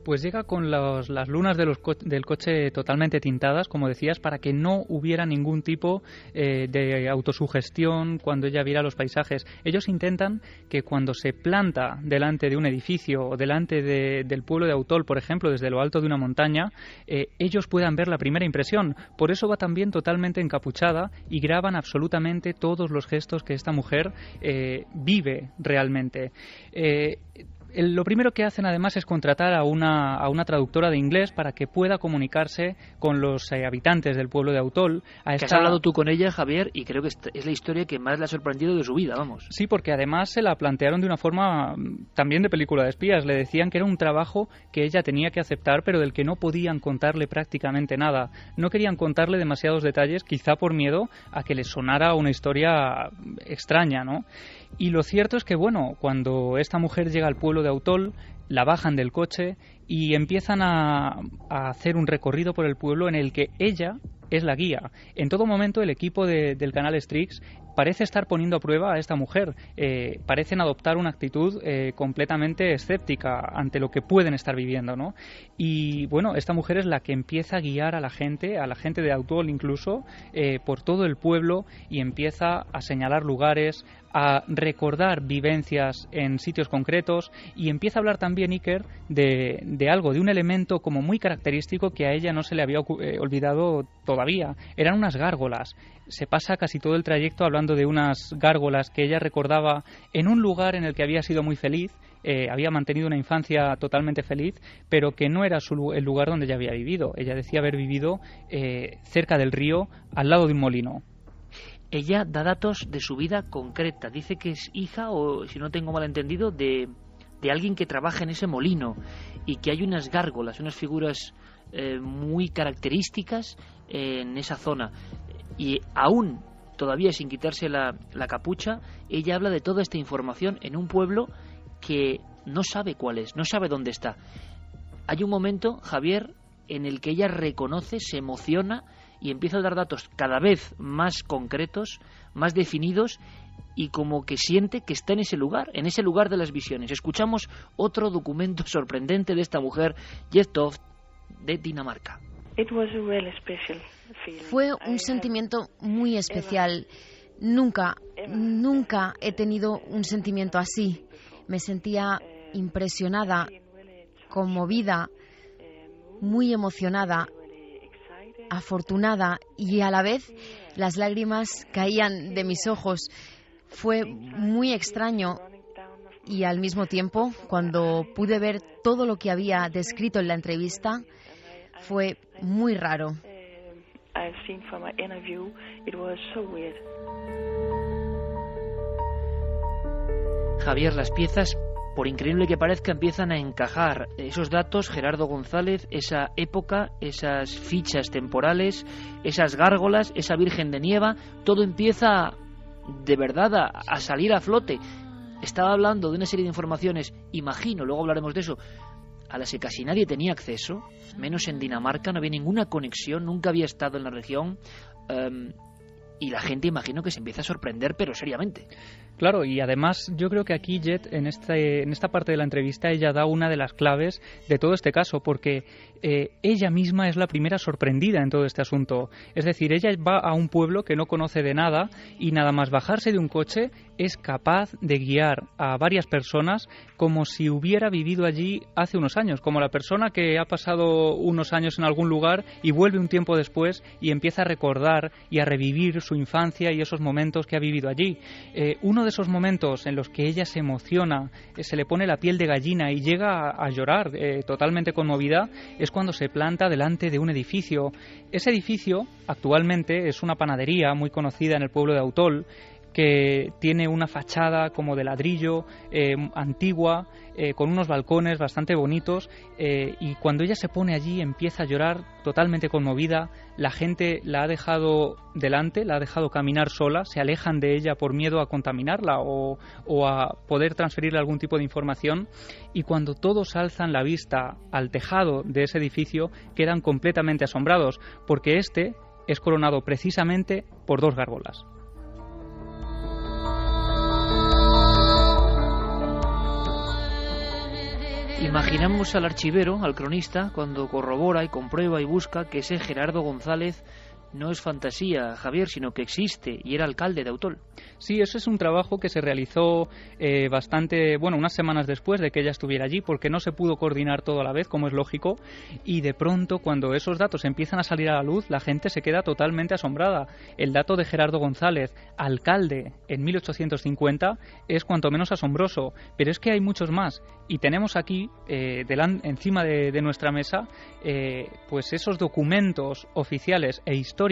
[SPEAKER 11] Pues llega con las lunas del coche totalmente tintadas, como decías, para que no hubiera ningún tipo de autosugestión cuando ella viera los paisajes. Ellos intentan que cuando se planta delante de un edificio o delante del pueblo de Utol, por ejemplo, desde lo alto de una montaña, ellos puedan ver la primera impresión. Por eso va también totalmente encapuchada y graban absolutamente todos los gestos que esta mujer vive realmente. Lo primero que hacen además es contratar a una traductora de inglés para que pueda comunicarse con los habitantes del pueblo de Utol.
[SPEAKER 1] Que has hablado tú con ella, Javier, y creo que es la historia que más le ha sorprendido de su vida, vamos.
[SPEAKER 11] Sí, porque además se la plantearon de una forma también de película de espías. Le decían que era un trabajo que ella tenía que aceptar, pero del que no podían contarle prácticamente nada. No querían contarle demasiados detalles, quizá por miedo a que le sonara una historia extraña, ¿no? Y lo cierto es que, bueno, cuando esta mujer llega al pueblo de Utol, la bajan del coche y empiezan a hacer un recorrido por el pueblo en el que ella es la guía. En todo momento el equipo del canal Strix parece estar poniendo a prueba a esta mujer. Parecen adoptar una actitud completamente escéptica ante lo que pueden estar viviendo, ¿no? Y bueno, esta mujer es la que empieza a guiar a la gente de Utol incluso, por todo el pueblo, y empieza a señalar lugares, a recordar vivencias en sitios concretos, y empieza a hablar también Iker de algo, de un elemento como muy característico que a ella no se le había olvidado todavía. Eran unas gárgolas. Se pasa casi todo el trayecto hablando de unas gárgolas que ella recordaba en un lugar en el que había sido muy feliz, había mantenido una infancia totalmente feliz, pero que no era el lugar donde ella había vivido. Ella decía haber vivido cerca del río, al lado de un molino.
[SPEAKER 1] Ella da datos de su vida concreta. Dice que es hija, o si no tengo mal entendido, de alguien que trabaja en ese molino, y que hay unas gárgolas, unas figuras muy características en esa zona. Y aún todavía sin quitarse la capucha, ella habla de toda esta información en un pueblo que no sabe cuál es, no sabe dónde está. hay un momento, Javier, en el que ella reconoce, se emociona y empieza a dar datos cada vez más concretos, más definidos, y como que siente que está en ese lugar de las visiones. Escuchamos otro documento sorprendente de esta mujer, Jette Toft, de Dinamarca.
[SPEAKER 10] Fue un sentimiento muy especial. Nunca he tenido un sentimiento así. Me sentía impresionada, conmovida, muy emocionada, afortunada, y a la vez las lágrimas caían de mis ojos. Fue muy extraño, y al mismo tiempo, cuando pude ver todo lo que había descrito en la entrevista, fue muy raro.
[SPEAKER 1] Javier, las piezas, por increíble que parezca, empiezan a encajar. Esos datos, Gerardo González, esa época, esas fichas temporales, esas gárgolas, esa Virgen de Nieva, todo empieza de verdad a salir a flote. Estaba hablando de una serie de informaciones, imagino, luego hablaremos de eso, a las que casi nadie tenía acceso, menos en Dinamarca, no había ninguna conexión, nunca había estado en la región, y la gente, imagino, que se empieza a sorprender, pero seriamente.
[SPEAKER 11] Claro, y además yo creo que aquí Jette, en esta parte de la entrevista, ella da una de las claves de todo este caso, porque ella misma es la primera sorprendida en todo este asunto. Es decir, ella va a un pueblo que no conoce de nada y nada más bajarse de un coche es capaz de guiar a varias personas como si hubiera vivido allí hace unos años, como la persona que ha pasado unos años en algún lugar y vuelve un tiempo después y empieza a recordar y a revivir su infancia y esos momentos que ha vivido allí. Uno de esos momentos en los que ella se emociona, se le pone la piel de gallina y llega a llorar totalmente conmovida, es cuando se planta delante de un edificio. Ese edificio actualmente es una panadería muy conocida en el pueblo de Autol, que tiene una fachada como de ladrillo, antigua, con unos balcones bastante bonitos, y cuando ella se pone allí empieza a llorar totalmente conmovida. La gente la ha dejado delante, la ha dejado caminar sola, se alejan de ella por miedo a contaminarla o a poder transferirle algún tipo de información, y cuando todos alzan la vista al tejado de ese edificio quedan completamente asombrados, porque este es coronado precisamente por dos gárgolas.
[SPEAKER 1] Imaginamos al archivero, al cronista, cuando corrobora y comprueba y busca que ese Gerardo González no es fantasía, Javier, sino que existe y era alcalde de Autol.
[SPEAKER 11] Sí, eso es un trabajo que se realizó unas semanas después de que ella estuviera allí, porque no se pudo coordinar todo a la vez, como es lógico, y de pronto, cuando esos datos empiezan a salir a la luz, la gente se queda totalmente asombrada. El dato de Gerardo González, alcalde en 1850, es cuanto menos asombroso, pero es que hay muchos más, y tenemos aquí, encima de nuestra mesa, pues esos documentos oficiales e históricos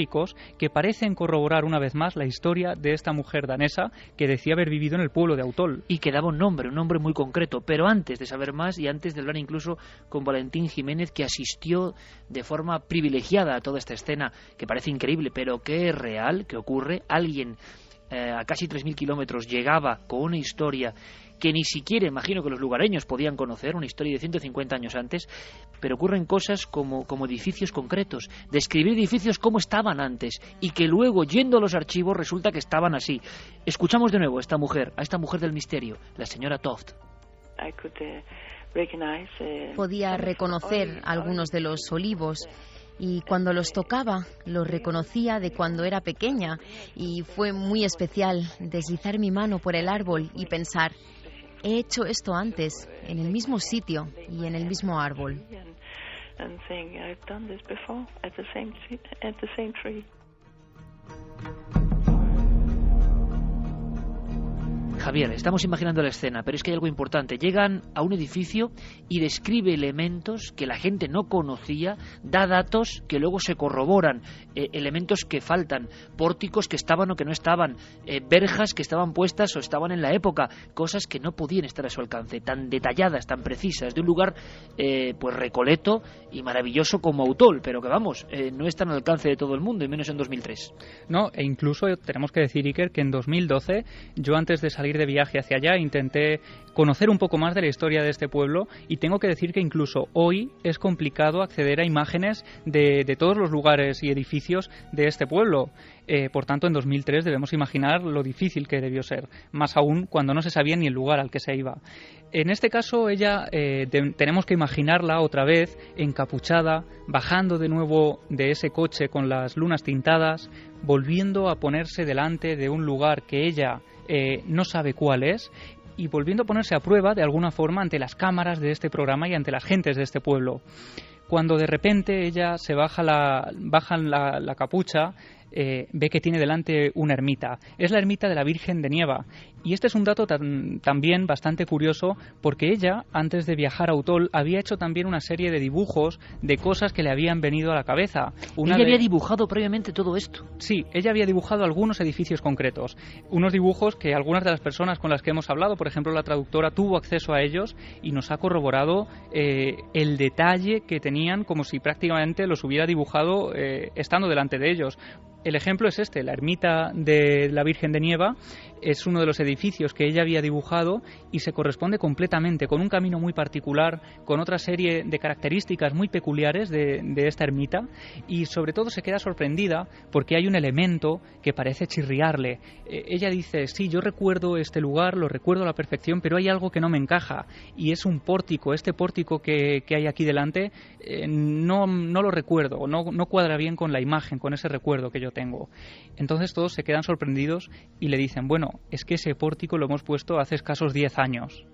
[SPEAKER 11] que parecen corroborar una vez más la historia de esta mujer danesa que decía haber vivido en el pueblo de Autol.
[SPEAKER 1] Y que daba un nombre muy concreto. Pero antes de saber más y antes de hablar incluso con Valentín Jiménez, que asistió de forma privilegiada a toda esta escena, que parece increíble, pero que es real, que ocurre, alguien a casi 3.000 kilómetros llegaba con una historia que ni siquiera imagino que los lugareños podían conocer, una historia de 150 años antes, pero ocurren cosas como edificios concretos, describir edificios como estaban antes, y que luego, yendo a los archivos, resulta que estaban así. Escuchamos de nuevo a esta mujer del misterio, la señora Toft.
[SPEAKER 10] Podía reconocer algunos de los olivos, y cuando los tocaba, los reconocía de cuando era pequeña, y fue muy especial deslizar mi mano por el árbol y pensar: he hecho esto antes, en el mismo sitio y en el mismo árbol.
[SPEAKER 1] Javier, estamos imaginando la escena, pero es que hay algo importante. Llegan a un edificio y describe elementos que la gente no conocía, da datos que luego se corroboran, elementos que faltan, pórticos que estaban o que no estaban, verjas que estaban puestas o estaban en la época, cosas que no podían estar a su alcance, tan detalladas, tan precisas, de un lugar pues recoleto y maravilloso como Autol, pero que vamos, no están al alcance de todo el mundo, y menos en 2003.
[SPEAKER 11] No, e incluso tenemos que decir, Iker, que en 2012, yo antes de salir de viaje hacia allá, intenté conocer un poco más de la historia de este pueblo, y tengo que decir que incluso hoy es complicado acceder a imágenes de todos los lugares y edificios de este pueblo. Por tanto, en 2003 debemos imaginar lo difícil que debió ser, más aún cuando no se sabía ni el lugar al que se iba. En este caso, ella tenemos que imaginarla otra vez encapuchada, bajando de nuevo de ese coche con las lunas tintadas, volviendo a ponerse delante de un lugar que ella no sabe cuál es, y volviendo a ponerse a prueba de alguna forma ante las cámaras de este programa y ante las gentes de este pueblo. Cuando de repente ella se baja la capucha, ve que tiene delante una ermita. Es la ermita de la Virgen de Nieva. Y este es un dato también bastante curioso, porque ella, antes de viajar a Utol, había hecho también una serie de dibujos de cosas que le habían venido a la cabeza.
[SPEAKER 1] ¿Ella había dibujado previamente todo esto?
[SPEAKER 11] Sí, ella había dibujado algunos edificios concretos. Unos dibujos que algunas de las personas con las que hemos hablado, por ejemplo la traductora, tuvo acceso a ellos y nos ha corroborado el detalle que tenían, como si prácticamente los hubiera dibujado estando delante de ellos. El ejemplo es este, la ermita de la Virgen de Nieva es uno de los edificios que ella había dibujado y se corresponde completamente con un camino muy particular, con otra serie de características muy peculiares de esta ermita, y sobre todo se queda sorprendida porque hay un elemento que parece chirriarle. Ella dice, sí, yo recuerdo este lugar, lo recuerdo a la perfección, pero hay algo que no me encaja, y es un pórtico. Este pórtico que hay aquí delante no lo recuerdo, no cuadra bien con la imagen, con ese recuerdo que yo tengo. Entonces todos se quedan sorprendidos y le dicen, bueno, es que ese pórtico lo hemos puesto hace escasos 10 años.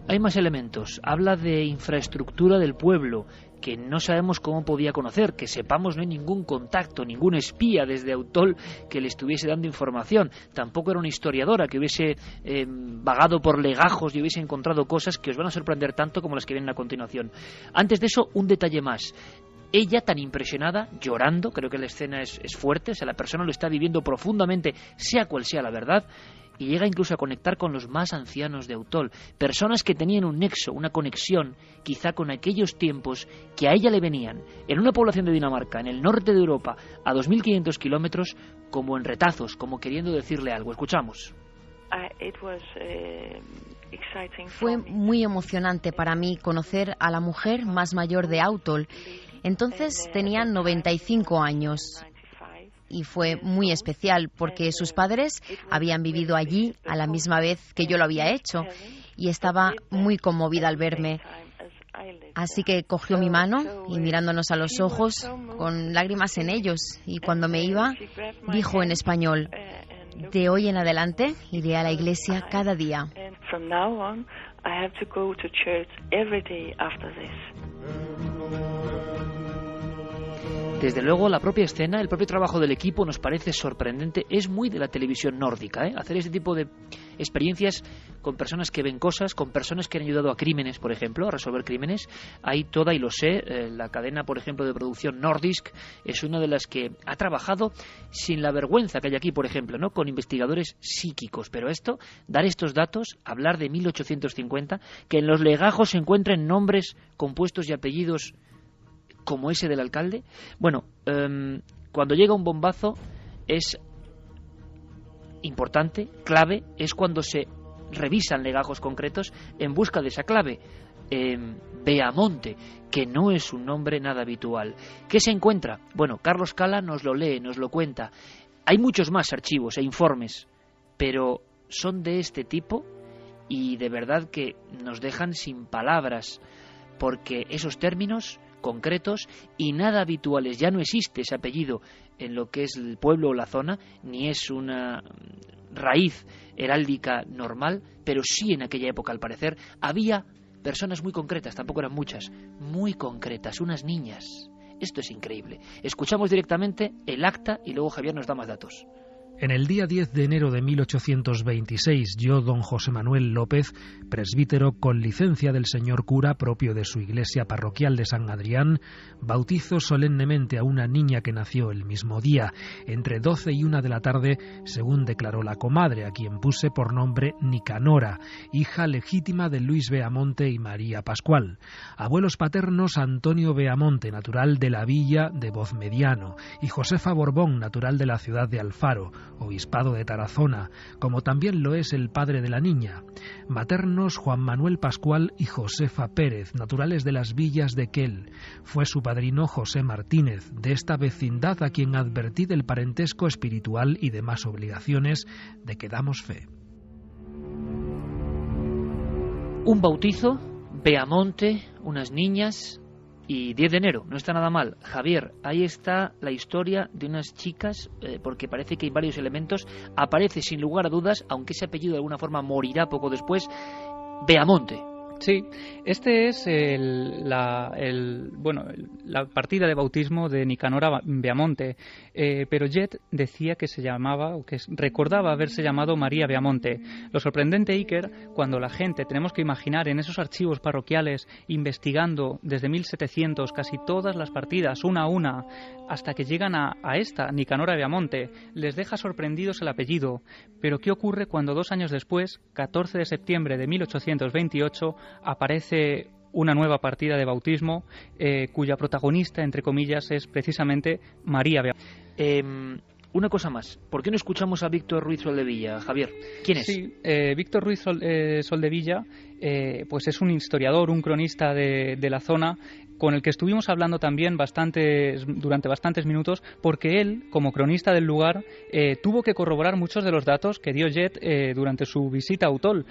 [SPEAKER 1] Hay más elementos. Habla de infraestructura del pueblo, que no sabemos cómo podía conocer, que sepamos no hay ningún contacto, ningún espía desde Utol que le estuviese dando información. Tampoco era una historiadora que hubiese vagado por legajos y hubiese encontrado cosas que os van a sorprender tanto como las que vienen a continuación. Antes de eso, un detalle más. Ella, tan impresionada, llorando, creo que la escena es fuerte, o sea, la persona lo está viviendo profundamente, sea cual sea la verdad, y llega incluso a conectar con los más ancianos de Utol, personas que tenían un nexo, una conexión, quizá con aquellos tiempos que a ella le venían, en una población de Dinamarca, en el norte de Europa, a 2.500 kilómetros, como en retazos, como queriendo decirle algo. Escuchamos.
[SPEAKER 10] Fue muy emocionante para mí conocer a la mujer más mayor de Utol. Entonces tenía 95 años. Y fue muy especial porque sus padres habían vivido allí a la misma vez que yo lo había hecho, y estaba muy conmovida al verme. Así que cogió mi mano y, mirándonos a los ojos, con lágrimas en ellos, y cuando me iba, dijo en español, de hoy en adelante iré a la iglesia cada día.
[SPEAKER 1] Desde luego, la propia escena, el propio trabajo del equipo nos parece sorprendente. Es muy de la televisión nórdica, hacer este tipo de experiencias con personas que ven cosas, con personas que han ayudado a crímenes, por ejemplo, a resolver crímenes. Hay toda, y lo sé, la cadena, por ejemplo, de producción Nordisk es una de las que ha trabajado sin la vergüenza que hay aquí, por ejemplo, ¿no?, con investigadores psíquicos. Pero dar estos datos, hablar de 1850, que en los legajos se encuentren nombres, compuestos y apellidos como ese del alcalde. Bueno, cuando llega un bombazo es importante, clave, es cuando se revisan legajos concretos en busca de esa clave. Beamonte, que no es un nombre nada habitual. ¿Qué se encuentra? Bueno, Carlos Cala nos lo lee, nos lo cuenta. Hay muchos más archivos e informes, pero son de este tipo y de verdad que nos dejan sin palabras, porque esos términos concretos y nada habituales, ya no existe ese apellido en lo que es el pueblo o la zona, ni es una raíz heráldica normal, pero sí en aquella época, al parecer, había personas muy concretas, tampoco eran muchas, muy concretas, unas niñas. Esto es increíble. Escuchamos directamente el acta y luego Javier nos da más datos.
[SPEAKER 12] En el día 10 de enero de 1826, yo, don José Manuel López, presbítero con licencia del señor cura propio de su iglesia parroquial de San Adrián, bautizo solemnemente a una niña que nació el mismo día, entre 12 y 1 de la tarde, según declaró la comadre, a quien puse por nombre Nicanora, hija legítima de Luis Beamonte y María Pascual. Abuelos paternos Antonio Beamonte, natural de la villa de Vozmediano, y Josefa Borbón, natural de la ciudad de Alfaro, obispado de Tarazona, como también lo es el padre de la niña. Maternos Juan Manuel Pascual y Josefa Pérez, naturales de las villas de Quel. Fue su padrino José Martínez, de esta vecindad a quien advertí del parentesco espiritual y demás obligaciones de que damos fe.
[SPEAKER 1] Un bautizo, Beamonte, unas niñas y 10 de enero, no está nada mal. Javier, ahí está la historia de unas chicas, porque parece que hay varios elementos. Aparece sin lugar a dudas, aunque ese apellido de alguna forma morirá poco después, Beamonte.
[SPEAKER 11] Sí, este es la partida de bautismo de Nicanora Beamonte, pero Jet decía que se llamaba, o que recordaba haberse llamado María Beamonte. Lo sorprendente, Iker, cuando la gente, tenemos que imaginar en esos archivos parroquiales, investigando desde 1700 casi todas las partidas, una a una, hasta que llegan a esta, Nicanora Beamonte, les deja sorprendidos el apellido. Pero ¿qué ocurre cuando 2 años después, 14 de septiembre de 1828, aparece una nueva partida de bautismo cuya protagonista, entre comillas, es precisamente María Beamonte?
[SPEAKER 1] Una cosa más, ¿por qué no escuchamos a Víctor Ruiz Soldevilla, Javier? ¿Quién es?
[SPEAKER 11] Sí, Víctor Ruiz Soldevilla pues es un historiador, un cronista de la zona, con el que estuvimos hablando también durante bastantes minutos, porque él, como cronista del lugar, tuvo que corroborar muchos de los datos que dio Jet durante su visita a Utol.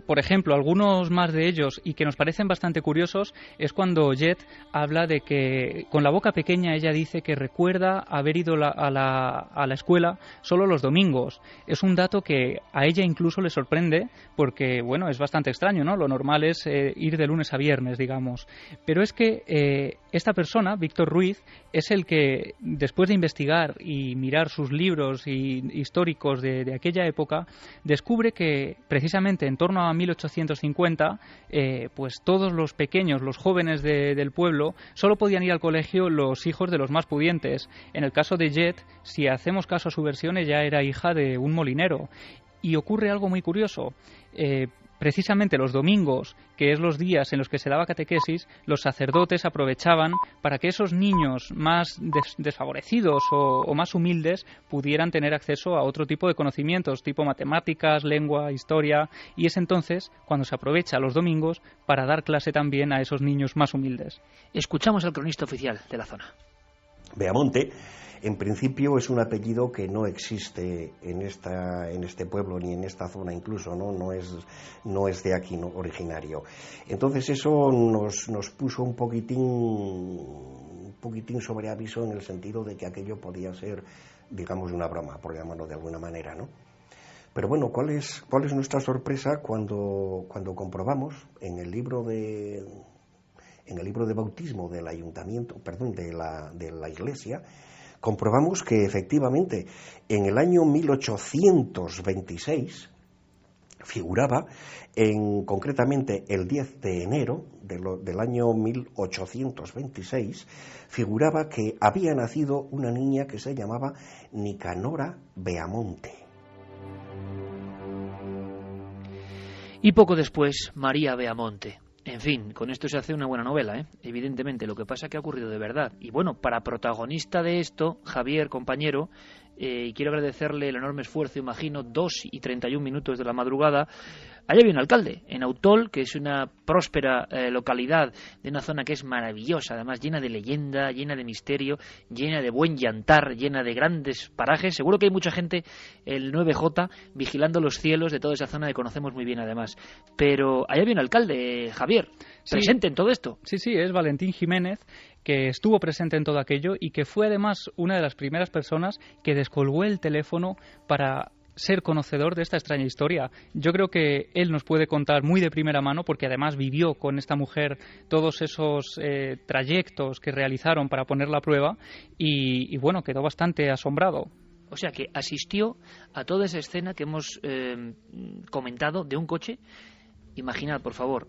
[SPEAKER 11] Por ejemplo, algunos más de ellos, y que nos parecen bastante curiosos, es cuando Jet habla de que, con la boca pequeña, ella dice que recuerda haber ido a la escuela solo los domingos. Es un dato que a ella incluso le sorprende, porque, bueno, es bastante extraño, ¿no? Lo normal es ir de lunes a viernes, digamos. Pero es que esta persona, Víctor Ruiz, es el que, después de investigar y mirar sus libros históricos de aquella época, descubre que precisamente en torno a 1850, pues todos los pequeños, los jóvenes del pueblo, solo podían ir al colegio los hijos de los más pudientes. En el caso de Jet, si hacemos caso a su versión, ella era hija de un molinero. Y ocurre algo muy curioso. Precisamente los domingos, que es los días en los que se daba catequesis, los sacerdotes aprovechaban para que esos niños más desfavorecidos o más humildes pudieran tener acceso a otro tipo de conocimientos, tipo matemáticas, lengua, historia, y es entonces cuando se aprovecha los domingos para dar clase también a esos niños más humildes.
[SPEAKER 1] Escuchamos al cronista oficial de la zona.
[SPEAKER 13] Beamonte, en principio, es un apellido que no existe en este pueblo ni en esta zona incluso, no es de aquí, ¿no?, originario. Entonces eso nos puso un poquitín sobre aviso, en el sentido de que aquello podía ser, digamos, una broma, por llamarlo de alguna manera, ¿no? Pero bueno, ¿cuál es nuestra sorpresa cuando comprobamos en el libro de bautismo del ayuntamiento, de la iglesia, comprobamos que efectivamente en el año 1826 figuraba, concretamente el 10 de enero del año 1826, figuraba que había nacido una niña que se llamaba Nicanora Beamonte.
[SPEAKER 1] Y poco después, María Beamonte. En fin, con esto se hace una buena novela, ¿eh? Evidentemente, lo que pasa es que ha ocurrido de verdad. Y bueno, para protagonista de esto, Javier, compañero, quiero agradecerle el enorme esfuerzo, imagino, 2:31 de la madrugada. Allá había un alcalde, en Autol, que es una próspera localidad de una zona que es maravillosa, además llena de leyenda, llena de misterio, llena de buen llantar, llena de grandes parajes. Seguro que hay mucha gente, el 9J, vigilando los cielos de toda esa zona que conocemos muy bien además. Pero allá había un alcalde, Javier, presente en todo esto.
[SPEAKER 11] Sí, es Valentín Jiménez, que estuvo presente en todo aquello y que fue además una de las primeras personas que descolgó el teléfono para ser conocedor de esta extraña historia. Yo creo que él nos puede contar muy de primera mano, porque además vivió con esta mujer todos esos trayectos que realizaron para ponerla a prueba y bueno, quedó bastante asombrado.
[SPEAKER 1] O sea que asistió a toda esa escena que hemos comentado de un coche. Imaginad, por favor,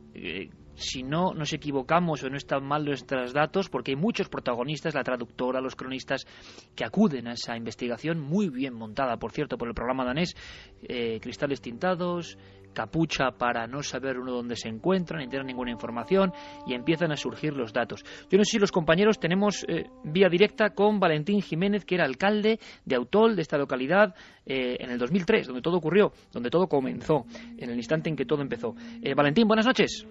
[SPEAKER 1] si no nos equivocamos o no están mal nuestros datos, porque hay muchos protagonistas, la traductora, los cronistas, que acuden a esa investigación, muy bien montada, por cierto, por el programa danés, cristales tintados, capucha para no saber uno dónde se encuentra, ni tener ninguna información, y empiezan a surgir los datos. Yo no sé si los compañeros tenemos vía directa con Valentín Jiménez, que era alcalde de Autol, de esta localidad, en el 2003, donde todo ocurrió, donde todo comenzó, en el instante en que todo empezó. Valentín, buenas noches.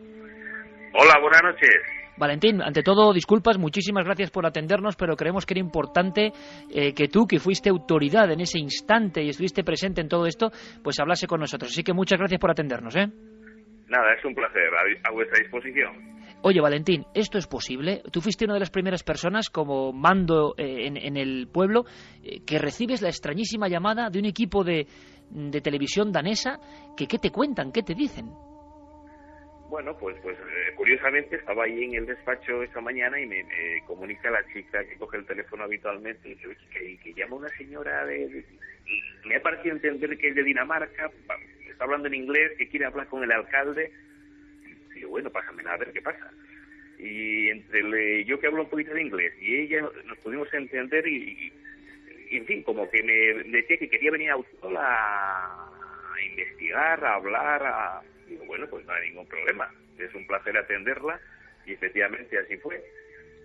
[SPEAKER 14] Hola, buenas noches.
[SPEAKER 1] Valentín, ante todo, disculpas, muchísimas gracias por atendernos, pero creemos que era importante que tú, que fuiste autoridad en ese instante y estuviste presente en todo esto, pues hablase con nosotros. Así que muchas gracias por atendernos, ¿eh?
[SPEAKER 14] Nada, es un placer, a vuestra disposición.
[SPEAKER 1] Oye, Valentín, ¿esto es posible? Tú fuiste una de las primeras personas como mando en el pueblo que recibes la extrañísima llamada de un equipo de televisión danesa que ¿qué te cuentan? ¿Qué te dicen?
[SPEAKER 14] Bueno, pues curiosamente estaba ahí en el despacho esta mañana y me comunica la chica que coge el teléfono habitualmente y dice que llama una señora me ha parecido entender que es de Dinamarca, está hablando en inglés, que quiere hablar con el alcalde. Y yo, bueno, pásamela a ver qué pasa. Y entre yo que hablo un poquito de inglés y ella nos pudimos entender y en fin, como que me decía que quería venir a Autol a investigar, a hablar, Digo, bueno, pues no hay ningún problema. Es un placer atenderla y efectivamente así fue.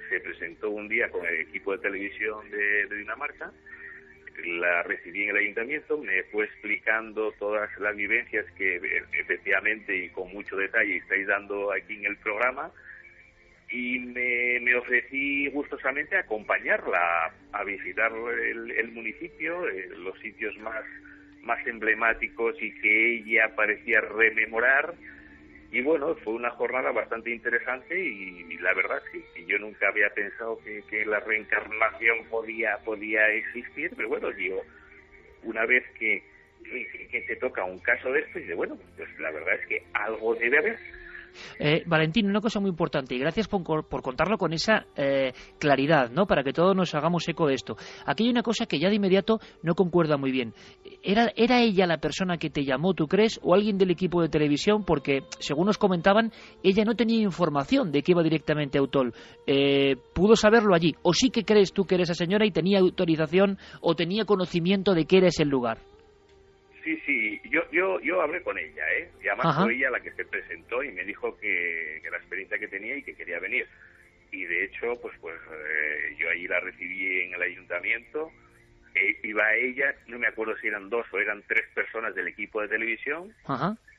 [SPEAKER 14] Se presentó un día con el equipo de televisión de Dinamarca, la recibí en el ayuntamiento, me fue explicando todas las vivencias que efectivamente y con mucho detalle estáis dando aquí en el programa y me ofrecí gustosamente a acompañarla a visitar el municipio, los sitios más emblemáticos y que ella parecía rememorar. Y bueno, fue una jornada bastante interesante y la verdad es que yo nunca había pensado que la reencarnación podía existir, pero bueno, digo, una vez que te toca un caso de esto, y dice, bueno, pues la verdad es que algo debe haber.
[SPEAKER 1] Valentín, una cosa muy importante, y gracias por contarlo con esa claridad, ¿no? Para que todos nos hagamos eco de esto. Aquí hay una cosa que ya de inmediato no concuerda muy bien. ¿Era ella la persona que te llamó, tú crees, o alguien del equipo de televisión? Porque, según nos comentaban, ella no tenía información de que iba directamente a Autol. ¿Pudo saberlo allí? ¿O sí que crees tú que era esa señora y tenía autorización o tenía conocimiento de que era ese lugar?
[SPEAKER 14] Sí, yo hablé con ella, y además fue ella la que se presentó y me dijo que la experiencia que tenía y que quería venir. Y de hecho, pues yo ahí la recibí en el ayuntamiento, iba ella, no me acuerdo si eran 2 o eran 3 personas del equipo de televisión,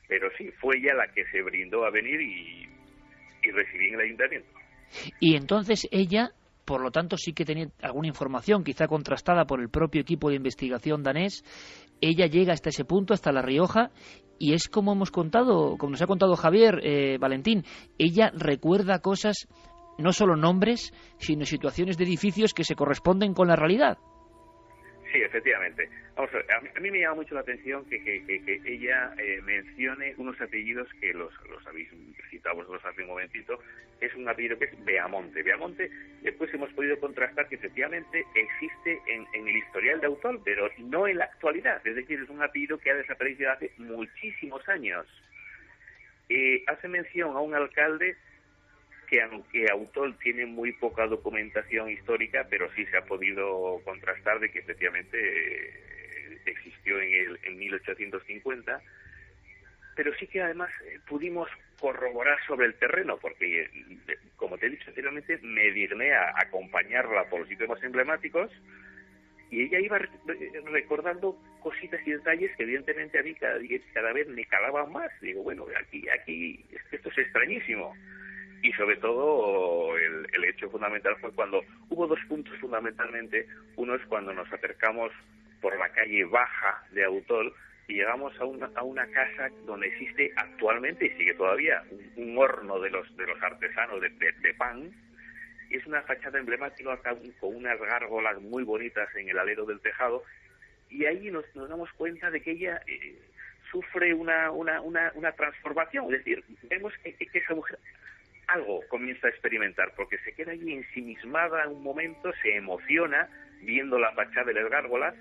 [SPEAKER 14] pero sí, fue ella la que se brindó a venir y recibí en el ayuntamiento.
[SPEAKER 1] Y entonces ella, por lo tanto, sí que tenía alguna información, quizá contrastada por el propio equipo de investigación danés. Ella llega hasta ese punto, hasta La Rioja, y es como hemos contado, como nos ha contado Javier, Valentín, ella recuerda cosas, no solo nombres, sino situaciones de edificios que se corresponden con la realidad.
[SPEAKER 14] Sí, efectivamente. Vamos a ver, a mí me llama mucho la atención que ella mencione unos apellidos que los habéis citado vosotros hace un momentito. Es un apellido que es Beamonte. Beamonte, después hemos podido contrastar que efectivamente existe en el historial de Autol, pero no en la actualidad. Es decir, es un apellido que ha desaparecido hace muchísimos años. Hace mención a un alcalde que aunque Autol tiene muy poca documentación histórica, pero sí se ha podido contrastar de que efectivamente existió en 1850, pero sí que además pudimos corroborar sobre el terreno, porque, como te he dicho anteriormente, me digné a acompañarla por los sitios más emblemáticos, y ella iba recordando cositas y detalles que evidentemente a mí cada vez me calaban más. Digo, bueno, aquí esto es extrañísimo. Y sobre todo el hecho fundamental fue cuando hubo 2 puntos fundamentalmente. Uno es cuando nos acercamos por la calle baja de Autol y llegamos a una casa donde existe actualmente y sigue todavía un horno de los artesanos de pan. Y es una fachada emblemática con unas gárgolas muy bonitas en el alero del tejado. Y ahí nos damos cuenta de que ella sufre una transformación. Es decir, vemos que esa mujer algo comienza a experimentar, porque se queda allí ensimismada un momento, se emociona viendo la fachada de las gárgolas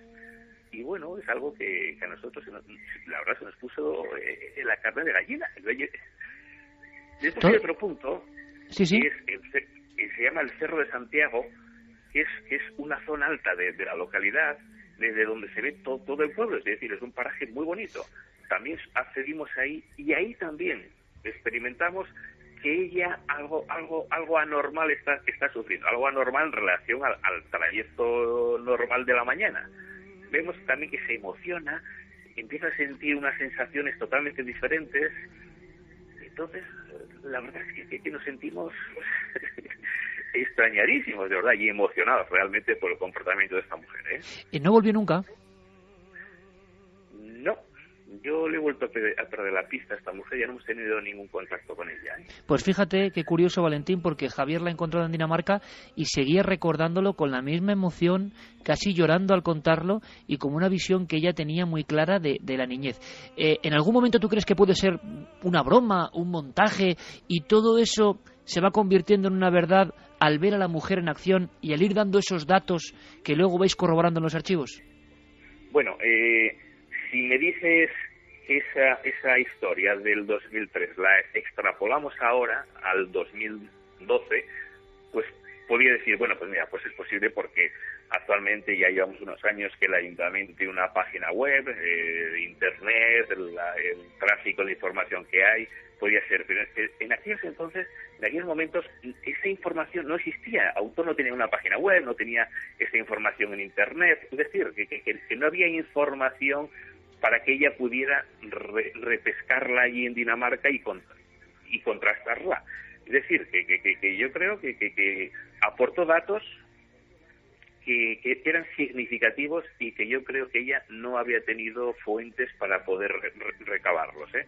[SPEAKER 14] y bueno, es algo que a nosotros, la verdad, se nos puso la carne de gallina. Después hay otro punto,
[SPEAKER 1] sí.
[SPEAKER 14] que se llama el Cerro de Santiago, que es una zona alta de la localidad, desde donde se ve todo el pueblo, es decir, es un paraje muy bonito. También accedimos ahí, y ahí también experimentamos que ella algo anormal está sufriendo, algo anormal en relación al trayecto normal de la mañana. Vemos también que se emociona, empieza a sentir unas sensaciones totalmente diferentes. Entonces, la verdad es que nos sentimos extrañadísimos, de verdad, y emocionados realmente por el comportamiento de esta mujer, ¿eh?
[SPEAKER 1] ¿Y no volvió nunca?
[SPEAKER 14] No, yo le he vuelto a perder la pista a esta mujer, ya no hemos tenido ningún contacto con ella, ¿eh?
[SPEAKER 1] Pues fíjate qué curioso, Valentín, porque Javier la ha encontrado en Dinamarca y seguía recordándolo con la misma emoción, casi llorando al contarlo, y como una visión que ella tenía muy clara de la niñez. ¿En algún momento tú crees que puede ser una broma, un montaje, y todo eso se va convirtiendo en una verdad al ver a la mujer en acción y al ir dando esos datos que luego vais corroborando en los archivos?
[SPEAKER 14] Bueno, si me dices que esa historia del 2003 la extrapolamos ahora al 2012, pues podría decir, bueno, pues mira, pues es posible porque actualmente ya llevamos unos años que el ayuntamiento tiene una página web, internet, el tráfico de información que hay, podría ser, pero en aquellos entonces, en aquellos momentos, esa información no existía. Autor no tenía una página web, no tenía esa información en internet, es decir, que no había información para que ella pudiera repescarla allí en Dinamarca y contrastarla. Es decir, que yo creo que aportó datos que eran significativos y que yo creo que ella no había tenido fuentes para poder recabarlos, ¿eh?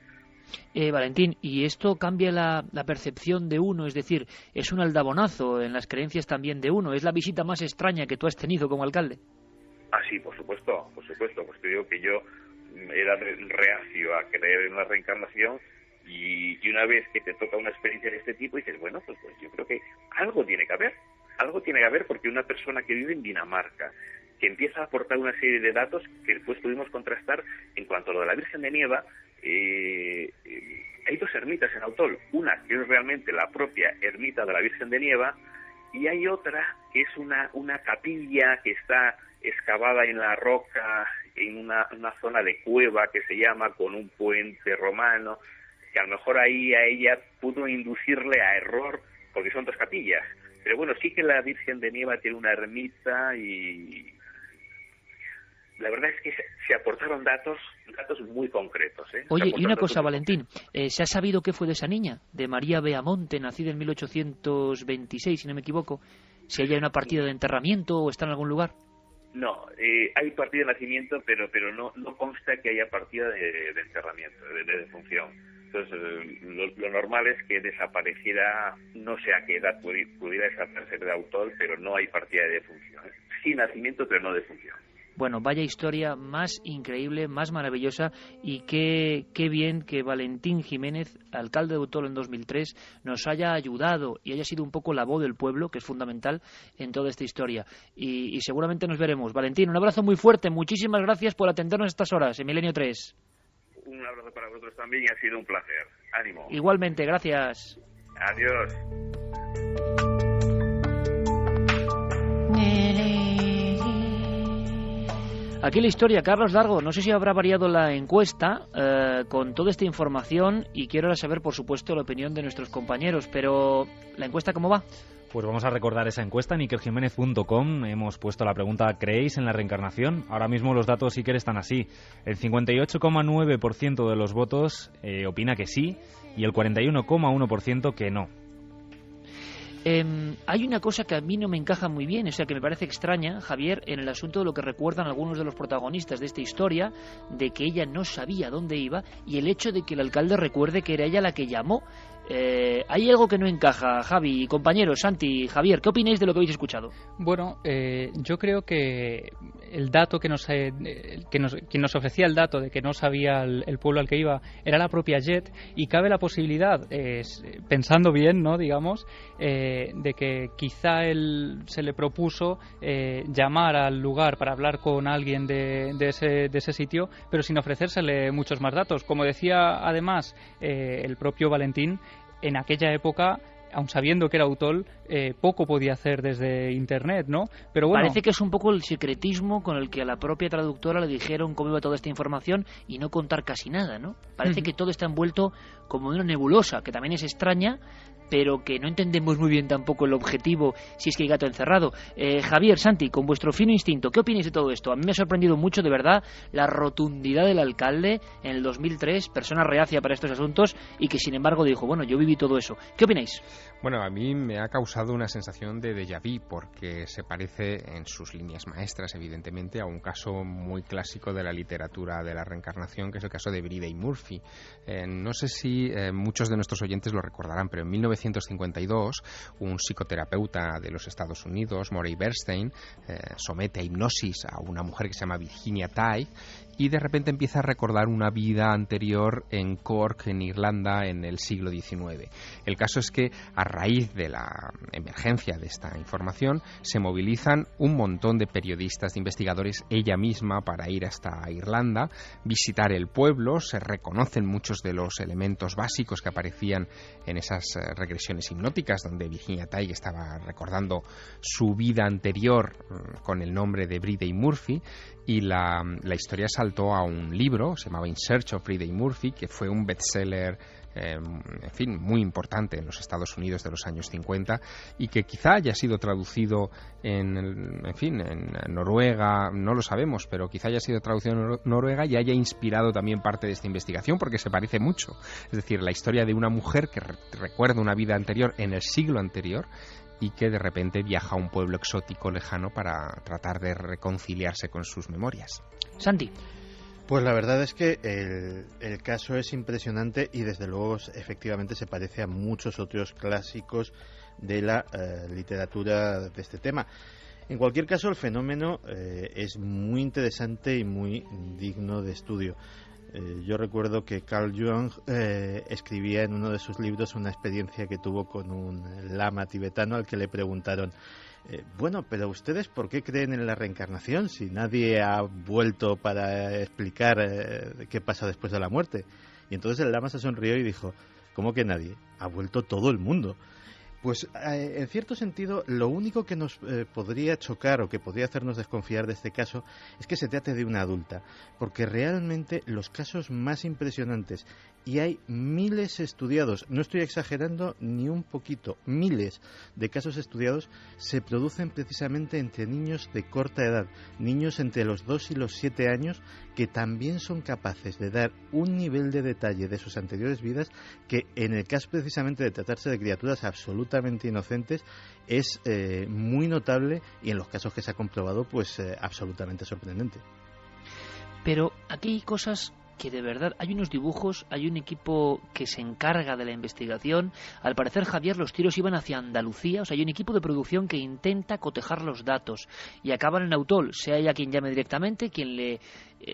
[SPEAKER 1] Valentín, ¿y esto cambia la percepción de uno? Es decir, ¿es un aldabonazo en las creencias también de uno? ¿Es la visita más extraña que tú has tenido como alcalde?
[SPEAKER 14] Ah, sí, por supuesto, pues te digo que yo era reacio a creer en la reencarnación y una vez que te toca una experiencia de este tipo dices, bueno, pues yo creo que algo tiene que haber porque una persona que vive en Dinamarca, que empieza a aportar una serie de datos que después pudimos contrastar en cuanto a lo de la Virgen de Nieva. Hay dos ermitas en Autol, una que es realmente la propia ermita de la Virgen de Nieva y hay otra que es una capilla que está excavada en la roca en una zona de cueva que se llama, con un puente romano, que a lo mejor ahí a ella pudo inducirle a error porque son dos capillas, pero bueno, sí que la Virgen de Nieva tiene una ermita y la verdad es que se aportaron datos muy concretos, ¿eh?
[SPEAKER 1] Oye, y una cosa, Valentín, ¿se ha sabido qué fue de esa niña, de María Beamonte, nacida en 1826, si no me equivoco? ¿Si hay una partida de enterramiento o está en algún lugar?
[SPEAKER 14] No, hay partida de nacimiento, pero no consta que haya partida de enterramiento, de defunción. Entonces, lo normal es que desapareciera, no sé a qué edad pudiera desaparecer de Autol, pero no hay partida de defunción. Sí nacimiento, pero no defunción.
[SPEAKER 1] Bueno, vaya historia más increíble, más maravillosa, y qué bien que Valentín Jiménez, alcalde de Autol en 2003, nos haya ayudado y haya sido un poco la voz del pueblo, que es fundamental en toda esta historia. Y seguramente nos veremos. Valentín, un abrazo muy fuerte, muchísimas gracias por atendernos estas horas en Milenio 3.
[SPEAKER 14] Un abrazo para vosotros también y ha sido un placer. Ánimo.
[SPEAKER 1] Igualmente, gracias.
[SPEAKER 14] Adiós.
[SPEAKER 1] Aquí la historia, Carlos Dargo. No sé si habrá variado la encuesta con toda esta información y quiero ahora saber, por supuesto, la opinión de nuestros compañeros. Pero, ¿la encuesta cómo va?
[SPEAKER 3] Pues vamos a recordar esa encuesta en ikerjimenez.com. Hemos puesto la pregunta, ¿creéis en la reencarnación? Ahora mismo los datos Iker están así. El 58,9% de los votos opina que sí y el 41,1% que no.
[SPEAKER 1] Hay una cosa que a mí no me encaja muy bien, o sea, que me parece extraña, Javier, en el asunto de lo que recuerdan algunos de los protagonistas de esta historia, de que ella no sabía dónde iba, y el hecho de que el alcalde recuerde que era ella la que llamó. Hay algo que no encaja, Javi, compañeros, Santi, Javier, ¿qué opináis de lo que habéis escuchado?
[SPEAKER 11] Bueno, yo creo que el dato quien nos ofrecía el dato de que no sabía el pueblo al que iba era la propia Jet, y cabe la posibilidad, pensando bien, ¿no?, digamos, de que quizá él se le propuso llamar al lugar para hablar con alguien de ese sitio, pero sin ofrecérsele muchos más datos. Como decía además el propio Valentín, en aquella época, aun sabiendo que era Utol, poco podía hacer desde Internet, ¿no? Pero bueno,
[SPEAKER 1] parece que es un poco el secretismo con el que a la propia traductora le dijeron cómo iba toda esta información y no contar casi nada, ¿no? Parece que todo está envuelto como en una nebulosa, que también es extraña, pero que no entendemos muy bien tampoco el objetivo, si es que hay gato encerrado. Javier, Santi, con vuestro fino instinto, ¿qué opináis de todo esto? A mí me ha sorprendido mucho, de verdad, la rotundidad del alcalde en el 2003, persona reacia para estos asuntos, y que sin embargo dijo, bueno, yo viví todo eso. ¿Qué opináis?
[SPEAKER 4] Bueno, a mí me ha causado una sensación de déjà vu, porque se parece en sus líneas maestras, evidentemente, a un caso muy clásico de la literatura de la reencarnación, que es el caso de Bridey Murphy. No sé si muchos de nuestros oyentes lo recordarán, pero en 1952 un psicoterapeuta de los Estados Unidos, Morey Bernstein, somete a hipnosis a una mujer que se llama Virginia Tighe, y de repente empieza a recordar una vida anterior en Cork, en Irlanda, en el siglo XIX. El caso es que a raíz de la emergencia de esta información se movilizan un montón de periodistas, de investigadores, ella misma, para ir hasta Irlanda, visitar el pueblo. Se reconocen muchos de los elementos básicos que aparecían en esas regresiones hipnóticas, donde Virginia Tighe estaba recordando su vida anterior con el nombre de Bridey Murphy, y la historia saltó a un libro, se llamaba In Search of Bridey Murphy, que fue un bestseller en fin, muy importante en los Estados Unidos de los años 50, y que quizá haya sido traducido en Noruega, no lo sabemos, pero quizá haya sido traducido en Noruega y haya inspirado también parte de esta investigación, porque se parece mucho. Es decir, la historia de una mujer que recuerda una vida anterior en el siglo anterior y que de repente viaja a un pueblo exótico lejano para tratar de reconciliarse con sus memorias.
[SPEAKER 1] Santi.
[SPEAKER 5] Pues la verdad es que el caso es impresionante y desde luego efectivamente se parece a muchos otros clásicos de la literatura de este tema. En cualquier caso, el fenómeno es muy interesante y muy digno de estudio. Yo recuerdo que Carl Jung escribía en uno de sus libros una experiencia que tuvo con un lama tibetano al que le preguntaron: bueno, pero ¿ustedes por qué creen en la reencarnación si nadie ha vuelto para explicar qué pasa después de la muerte? Y entonces el lama se sonrió y dijo: ¿cómo que nadie? Ha vuelto todo el mundo. Pues en cierto sentido, lo único que nos podría chocar o que podría hacernos desconfiar de este caso es que se trate de una adulta, porque realmente los casos más impresionantes, y hay miles estudiados, no estoy exagerando ni un poquito, miles de casos estudiados, se producen precisamente entre niños de corta edad, niños entre los 2 y los 7 años, que también son capaces de dar un nivel de detalle de sus anteriores vidas que, en el caso precisamente de tratarse de criaturas absolutamente inocentes, es muy notable, y en los casos que se ha comprobado, pues absolutamente sorprendente.
[SPEAKER 1] Pero aquí hay cosas que de verdad, hay unos dibujos, hay un equipo que se encarga de la investigación. Al parecer, Javier, los tiros iban hacia Andalucía, o sea, hay un equipo de producción que intenta cotejar los datos y acaban en Utol, sea ella quien llame directamente, quien le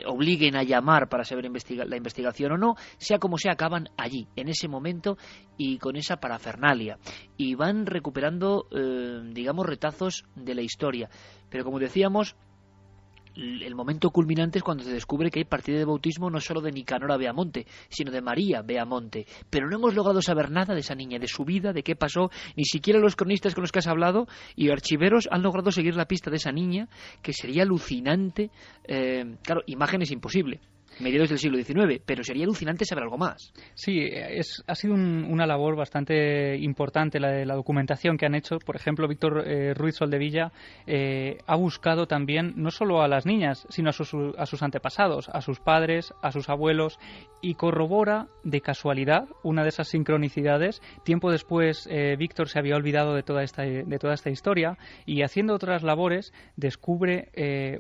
[SPEAKER 1] obliguen a llamar para saber la investigación o no, sea como sea, acaban allí, en ese momento y con esa parafernalia. Y van recuperando, digamos, retazos de la historia. Pero como decíamos, el momento culminante es cuando se descubre que hay partida de bautismo no solo de Nicanora Beamonte, sino de María Beamonte. Pero no hemos logrado saber nada de esa niña, de su vida, de qué pasó. Ni siquiera los cronistas con los que has hablado y archiveros han logrado seguir la pista de esa niña, que sería alucinante. Claro, imagen es imposible, mediados del siglo XIX, pero sería alucinante saber algo más.
[SPEAKER 11] Sí, ha sido una labor bastante importante la de la documentación que han hecho. Por ejemplo, Víctor Ruiz Soldevilla ha buscado también no solo a las niñas, sino a sus antepasados, a sus padres, a sus abuelos, y corrobora de casualidad una de esas sincronicidades. Tiempo después, Víctor se había olvidado de toda esta historia, y haciendo otras labores descubre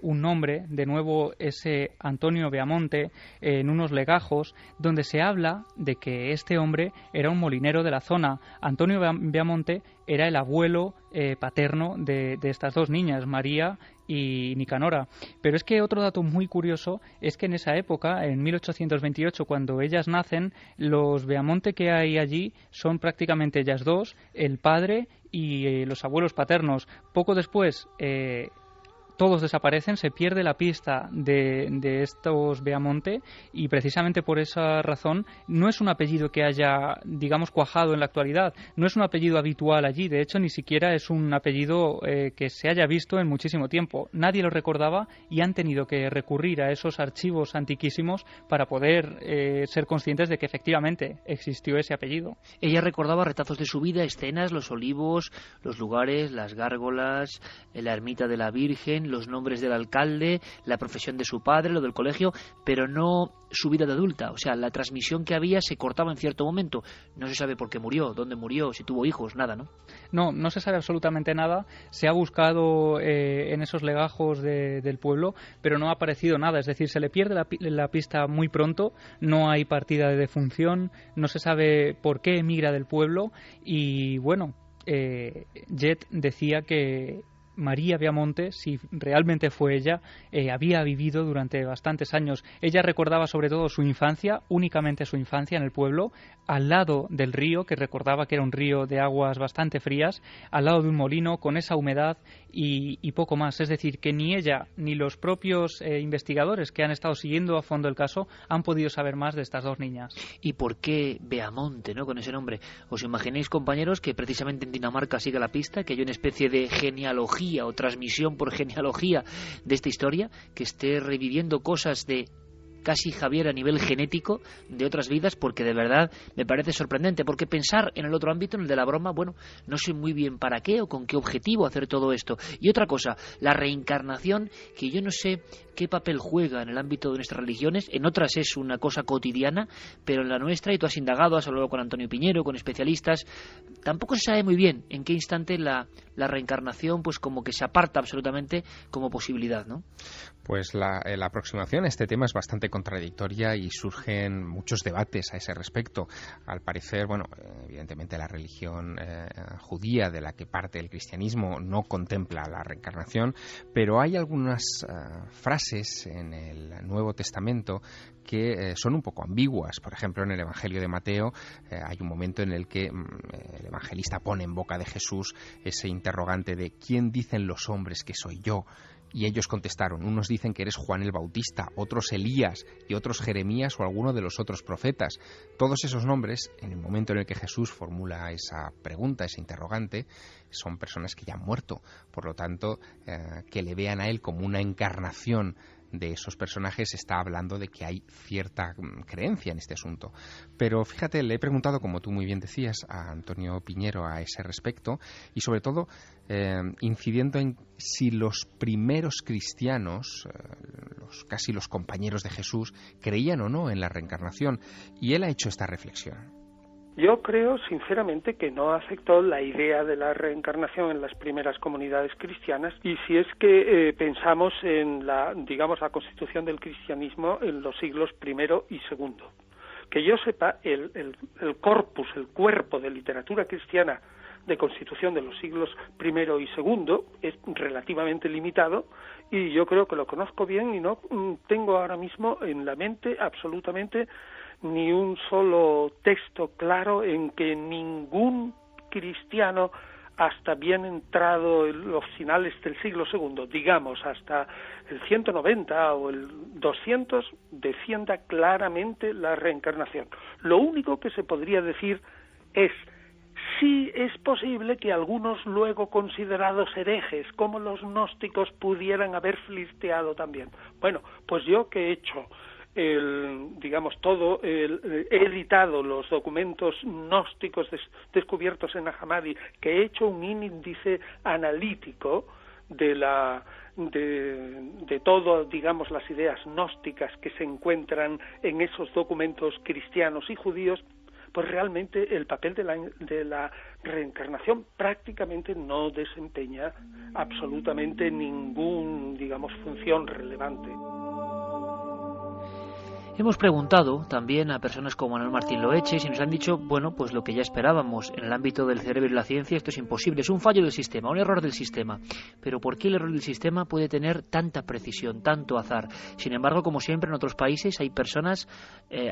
[SPEAKER 11] un nombre, de nuevo ese Antonio Beamonte, Beamonte en unos legajos donde se habla de que este hombre era un molinero de la zona. Antonio Beamonte era el abuelo paterno de estas dos niñas, María y Nicanora. Pero es que otro dato muy curioso es que en esa época, en 1828, cuando ellas nacen, los Beamonte que hay allí son prácticamente ellas dos, el padre y los abuelos paternos. Poco después todos desaparecen, se pierde la pista de estos Beamonte, y precisamente por esa razón no es un apellido que haya, digamos, cuajado en la actualidad, no es un apellido habitual allí, de hecho ni siquiera es un apellido que se haya visto en muchísimo tiempo. Nadie lo recordaba y han tenido que recurrir a esos archivos antiquísimos para poder ser conscientes de que efectivamente existió ese apellido.
[SPEAKER 1] Ella recordaba retazos de su vida, escenas, los olivos, los lugares, las gárgolas, la ermita de la Virgen, los nombres del alcalde, la profesión de su padre, lo del colegio, pero no su vida de adulta. O sea, la transmisión que había se cortaba en cierto momento. No se sabe por qué murió, dónde murió, si tuvo hijos, nada, ¿no?
[SPEAKER 11] No se sabe absolutamente nada. Se ha buscado en esos legajos del pueblo, pero no ha aparecido nada. Es decir, se le pierde la pista muy pronto, no hay partida de defunción, no se sabe por qué emigra del pueblo y, bueno, Jet decía que María Beamonte, si realmente fue ella, había vivido durante bastantes años. Ella recordaba sobre todo su infancia, únicamente su infancia en el pueblo, al lado del río, que recordaba que era un río de aguas bastante frías, al lado de un molino, con esa humedad y poco más. Es decir, que ni ella ni los propios investigadores que han estado siguiendo a fondo el caso han podido saber más de estas dos niñas.
[SPEAKER 1] ¿Y por qué Beamonte, ¿no?, con ese nombre? ¿Os imagináis, compañeros, que precisamente en Dinamarca sigue la pista, que hay una especie de genealogía o transmisión por genealogía de esta historia, que esté reviviendo cosas de casi Javier a nivel genético de otras vidas? Porque de verdad me parece sorprendente, porque pensar en el otro ámbito, en el de la broma, bueno, no sé muy bien para qué o con qué objetivo hacer todo esto. Y otra cosa, la reencarnación, que yo no sé qué papel juega en el ámbito de nuestras religiones. En otras es una cosa cotidiana, pero en la nuestra, y tú has indagado, has hablado con Antonio Piñero, con especialistas, tampoco se sabe muy bien en qué instante la reencarnación pues como que se aparta absolutamente como posibilidad, ¿no?
[SPEAKER 4] Pues la aproximación a este tema es bastante contradictoria y surgen muchos debates a ese respecto. Al parecer, bueno, evidentemente la religión judía de la que parte el cristianismo no contempla la reencarnación, pero hay algunas frases en el Nuevo Testamento que son un poco ambiguas. Por ejemplo, en el Evangelio de Mateo hay un momento en el que el evangelista pone en boca de Jesús ese interrogante de ¿quién dicen los hombres que soy yo? Y ellos contestaron, unos dicen que eres Juan el Bautista, otros Elías y otros Jeremías o alguno de los otros profetas. Todos esos nombres, en el momento en el que Jesús formula esa pregunta, ese interrogante, son personas que ya han muerto. Por lo tanto, que le vean a él como una encarnación de esos personajes está hablando de que hay cierta creencia en este asunto. Pero fíjate, le he preguntado, como tú muy bien decías, a Antonio Piñero a ese respecto y sobre todo incidiendo en si los primeros cristianos, casi los compañeros de Jesús, creían o no en la reencarnación, y él ha hecho esta reflexión.
[SPEAKER 15] Yo creo, sinceramente, que no afectó la idea de la reencarnación en las primeras comunidades cristianas, y si es que pensamos en la constitución del cristianismo en los siglos I y II. Que yo sepa, el corpus, el cuerpo de literatura cristiana de constitución de los siglos I y II es relativamente limitado, y yo creo que lo conozco bien y no tengo ahora mismo en la mente absolutamente ni un solo texto claro en que ningún cristiano hasta bien entrado en los finales del siglo II, digamos hasta el 190 o el 200, defienda claramente la reencarnación. Lo único que se podría decir es sí es posible que algunos luego considerados herejes, como los gnósticos, pudieran haber flirteado también. Bueno, pues yo que he hecho he editado los documentos gnósticos descubiertos en Ahmadi, que he hecho un índice analítico de todo, digamos, las ideas gnósticas que se encuentran en esos documentos cristianos y judíos, pues realmente el papel de la reencarnación prácticamente no desempeña absolutamente ningún, función relevante.
[SPEAKER 1] Hemos preguntado también a personas como Manuel Martín Loeches y nos han dicho, bueno, pues lo que ya esperábamos en el ámbito del cerebro y la ciencia, esto es imposible, es un fallo del sistema, un error del sistema. Pero ¿por qué el error del sistema puede tener tanta precisión, tanto azar? Sin embargo, como siempre en otros países hay personas,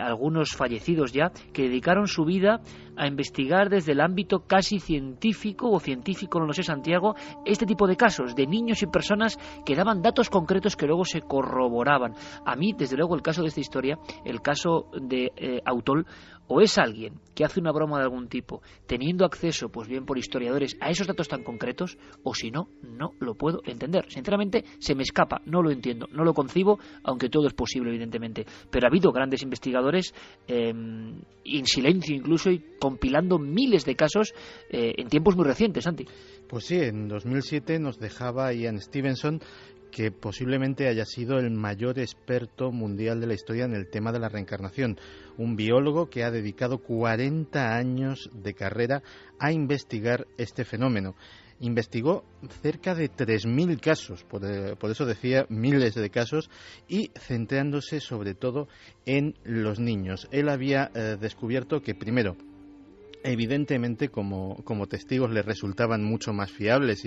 [SPEAKER 1] algunos fallecidos ya, que dedicaron su vida a investigar desde el ámbito casi científico o científico, no lo sé, Santiago, este tipo de casos de niños y personas que daban datos concretos que luego se corroboraban. A mí, desde luego, el caso de esta historia, el caso de Autol, o es alguien que hace una broma de algún tipo, teniendo acceso, pues bien por historiadores, a esos datos tan concretos, o si no, no lo puedo entender. Sinceramente, se me escapa, no lo entiendo, no lo concibo, aunque todo es posible, evidentemente. Pero ha habido grandes investigadores, en silencio incluso, y compilando miles de casos en tiempos muy recientes, Santi.
[SPEAKER 5] Pues sí, en 2007 nos dejaba Ian Stevenson, que posiblemente haya sido el mayor experto mundial de la historia en el tema de la reencarnación. Un biólogo que ha dedicado 40 años de carrera a investigar este fenómeno. Investigó cerca de 3.000 casos, por eso decía miles de casos, y centrándose sobre todo en los niños. Él había descubierto que, primero, evidentemente como testigos le resultaban mucho más fiables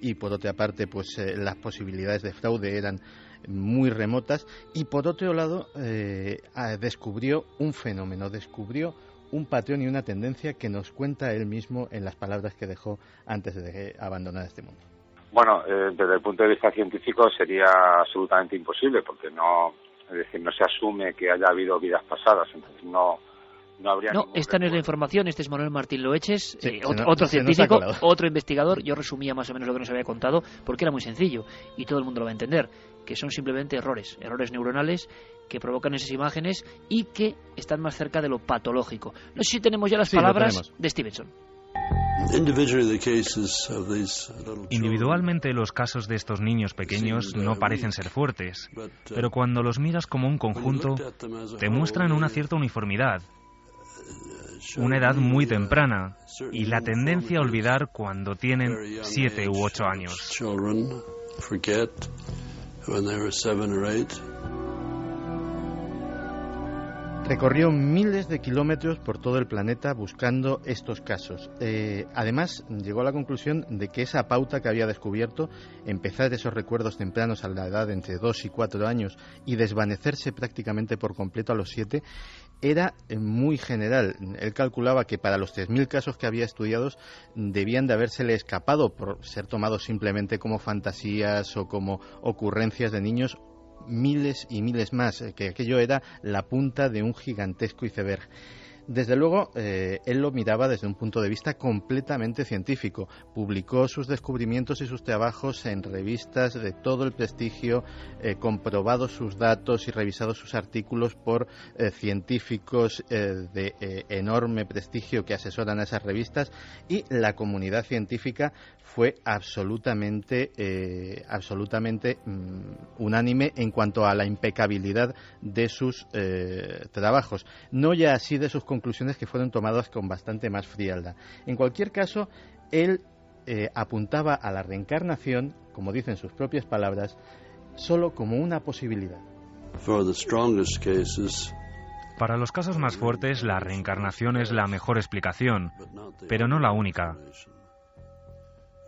[SPEAKER 5] y por otra parte pues las posibilidades de fraude eran muy remotas, y por otro lado descubrió un fenómeno, descubrió un patrón y una tendencia que nos cuenta él mismo en las palabras que dejó antes de abandonar este mundo.
[SPEAKER 16] Bueno, desde el punto de vista científico sería absolutamente imposible, porque no se asume que haya habido vidas pasadas, entonces no habría.
[SPEAKER 1] No, esta no es la información, este es Manuel Martín Loeches, otro científico, otro investigador. Yo resumía más o menos lo que nos había contado, porque era muy sencillo y todo el mundo lo va a entender, que son simplemente errores neuronales que provocan esas imágenes y que están más cerca de lo patológico. No sé si tenemos ya las palabras de Stevenson.
[SPEAKER 3] Individualmente los casos de estos niños pequeños no parecen ser fuertes, pero cuando los miras como un conjunto, te muestran una cierta uniformidad, una edad muy temprana y la tendencia a olvidar cuando tienen 7 u 8 años.
[SPEAKER 5] Recorrió miles de kilómetros por todo el planeta buscando estos casos. Además, llegó a la conclusión de que esa pauta que había descubierto, empezar esos recuerdos tempranos a la edad de entre 2 y 4 años y desvanecerse prácticamente por completo a los 7, era muy general. Él calculaba que para los 3.000 casos que había estudiados debían de habérsele escapado por ser tomados simplemente como fantasías o como ocurrencias de niños, miles y miles más, que aquello era la punta de un gigantesco iceberg. Desde luego, él lo miraba desde un punto de vista completamente científico. Publicó sus descubrimientos y sus trabajos en revistas de todo el prestigio, comprobado sus datos y revisado sus artículos por científicos de enorme prestigio que asesoran a esas revistas, y la comunidad científica fue absolutamente unánime en cuanto a la impecabilidad de sus trabajos. No ya así de sus conclusiones, que fueron tomadas con bastante más frialdad. En cualquier caso, él apuntaba a la reencarnación, como dicen sus propias palabras, solo como una posibilidad.
[SPEAKER 3] Para los casos más fuertes, la reencarnación es la mejor explicación, pero no la única.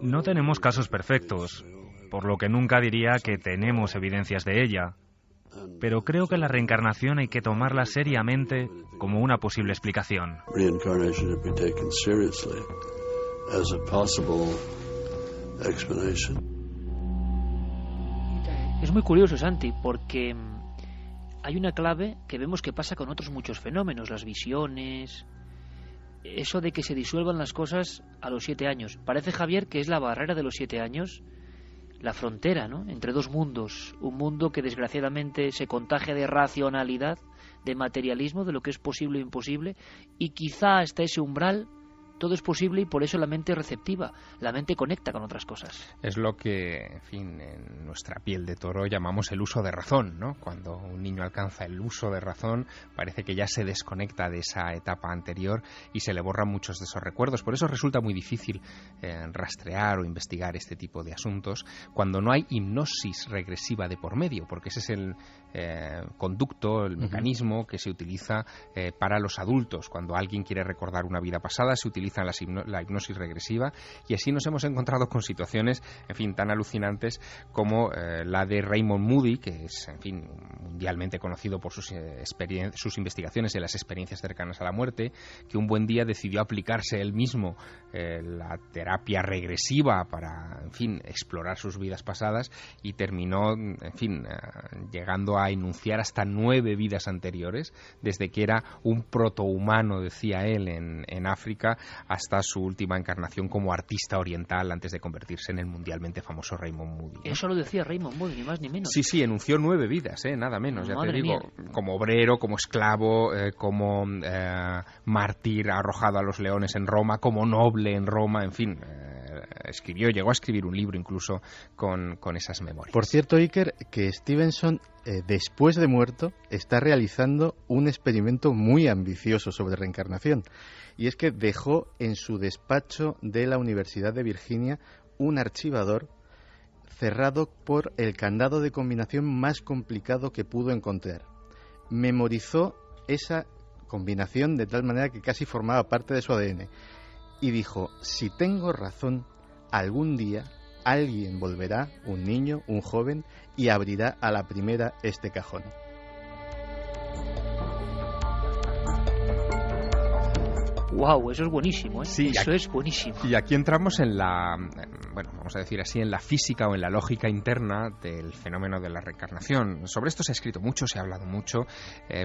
[SPEAKER 3] No tenemos casos perfectos, por lo que nunca diría que tenemos evidencias de ella. Pero creo que la reencarnación hay que tomarla seriamente como una posible explicación.
[SPEAKER 1] Es muy curioso, Santi, porque hay una clave que vemos que pasa con otros muchos fenómenos, las visiones, eso de que se disuelvan las cosas a los 7 años. Parece, Javier, que es la barrera de los 7 años, la frontera, ¿no?, entre dos mundos, un mundo que desgraciadamente se contagia de racionalidad, de materialismo, de lo que es posible e imposible, y quizá hasta ese umbral todo es posible y por eso la mente es receptiva, la mente conecta con otras cosas.
[SPEAKER 4] Es lo que, en fin, en nuestra piel de toro llamamos el uso de razón, ¿no? Cuando un niño alcanza el uso de razón, parece que ya se desconecta de esa etapa anterior y se le borran muchos de esos recuerdos. Por eso resulta muy difícil rastrear o investigar este tipo de asuntos cuando no hay hipnosis regresiva de por medio, porque ese es el conducto, el mecanismo que se utiliza para los adultos. Cuando alguien quiere recordar una vida pasada, se utiliza la hipnosis regresiva, y así nos hemos encontrado con situaciones, en fin, tan alucinantes como la de Raymond Moody, que es, en fin, mundialmente conocido por sus investigaciones de las experiencias cercanas a la muerte, que un buen día decidió aplicarse él mismo la terapia regresiva para, en fin, explorar sus vidas pasadas, y terminó, en fin, llegando a enunciar hasta 9 vidas anteriores, desde que era un protohumano, decía él, en África, hasta su última encarnación como artista oriental antes de convertirse en el mundialmente famoso Raymond Moody, ¿no?
[SPEAKER 1] Eso lo decía Raymond Moody, ni más ni menos.
[SPEAKER 4] Sí, enunció 9 vidas, nada menos, ya
[SPEAKER 1] Madre
[SPEAKER 4] te digo,
[SPEAKER 1] mía.
[SPEAKER 4] como obrero, como esclavo, como mártir arrojado a los leones en Roma, como noble en Roma, en fin, llegó a escribir un libro incluso con esas memorias.
[SPEAKER 5] Por cierto, Iker, que Stevenson, después de muerto, está realizando un experimento muy ambicioso sobre reencarnación. Y es que dejó en su despacho de la Universidad de Virginia un archivador cerrado por el candado de combinación más complicado que pudo encontrar. Memorizó esa combinación de tal manera que casi formaba parte de su ADN. Y dijo, si tengo razón, algún día alguien volverá, un niño, un joven, y abrirá a la primera este cajón.
[SPEAKER 1] Wow, eso es buenísimo, ¿eh?
[SPEAKER 4] Sí,
[SPEAKER 1] eso es buenísimo.
[SPEAKER 4] Y aquí entramos en la, bueno, vamos a decir así, en la física o en la lógica interna del fenómeno de la reencarnación. Sobre esto se ha escrito mucho, se ha hablado mucho,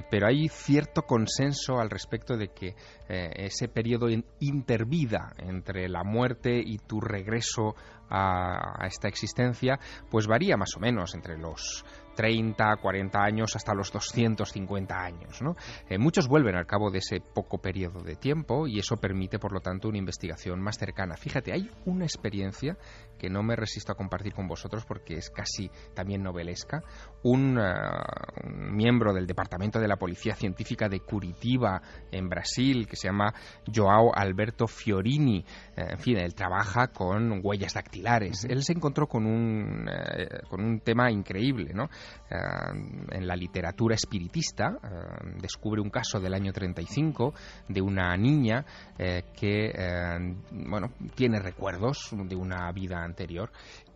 [SPEAKER 4] pero hay cierto consenso al respecto de que ese periodo intervida entre la muerte y tu regreso a esta existencia, pues varía más o menos entre los 30, 40 años hasta los 250 años, ¿no? Muchos vuelven al cabo de ese poco periodo de tiempo y eso permite, por lo tanto, una investigación más cercana. Fíjate, hay una experiencia que no me resisto a compartir con vosotros porque es casi también novelesca. Un miembro del Departamento de la Policía Científica de Curitiba, en Brasil, que se llama João Alberto Fiorini, en fin, él trabaja con huellas dactilares. Él se encontró con un tema increíble, ¿no? En la literatura espiritista descubre un caso del año 35 de una niña que bueno, tiene recuerdos de una vida anterior.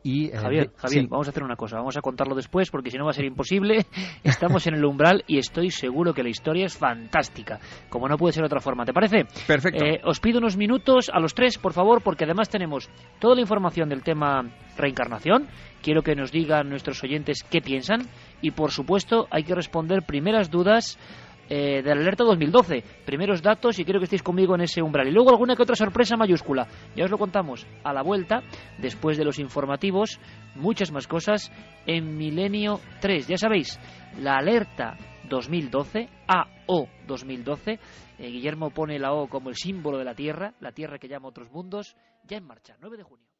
[SPEAKER 4] Y,
[SPEAKER 1] Javier,
[SPEAKER 4] sí.
[SPEAKER 1] Vamos a hacer una cosa, vamos a contarlo después porque si no va a ser imposible. Estamos en el umbral y estoy seguro que la historia es fantástica, como no puede ser de otra forma. ¿Te parece?
[SPEAKER 4] Perfecto.
[SPEAKER 1] Os pido unos minutos a los tres, por favor, porque además tenemos toda la información del tema reencarnación. Quiero que nos digan nuestros oyentes qué piensan y, por supuesto, hay que responder primeras dudas de la alerta 2012, primeros datos, y quiero que estéis conmigo en ese umbral. Y luego alguna que otra sorpresa mayúscula. Ya os lo contamos a la vuelta, después de los informativos, muchas más cosas en Milenio 3. Ya sabéis, la alerta 2012, AO 2012. Guillermo pone la O como el símbolo de la Tierra que llama a otros mundos, ya en marcha, 9 de junio.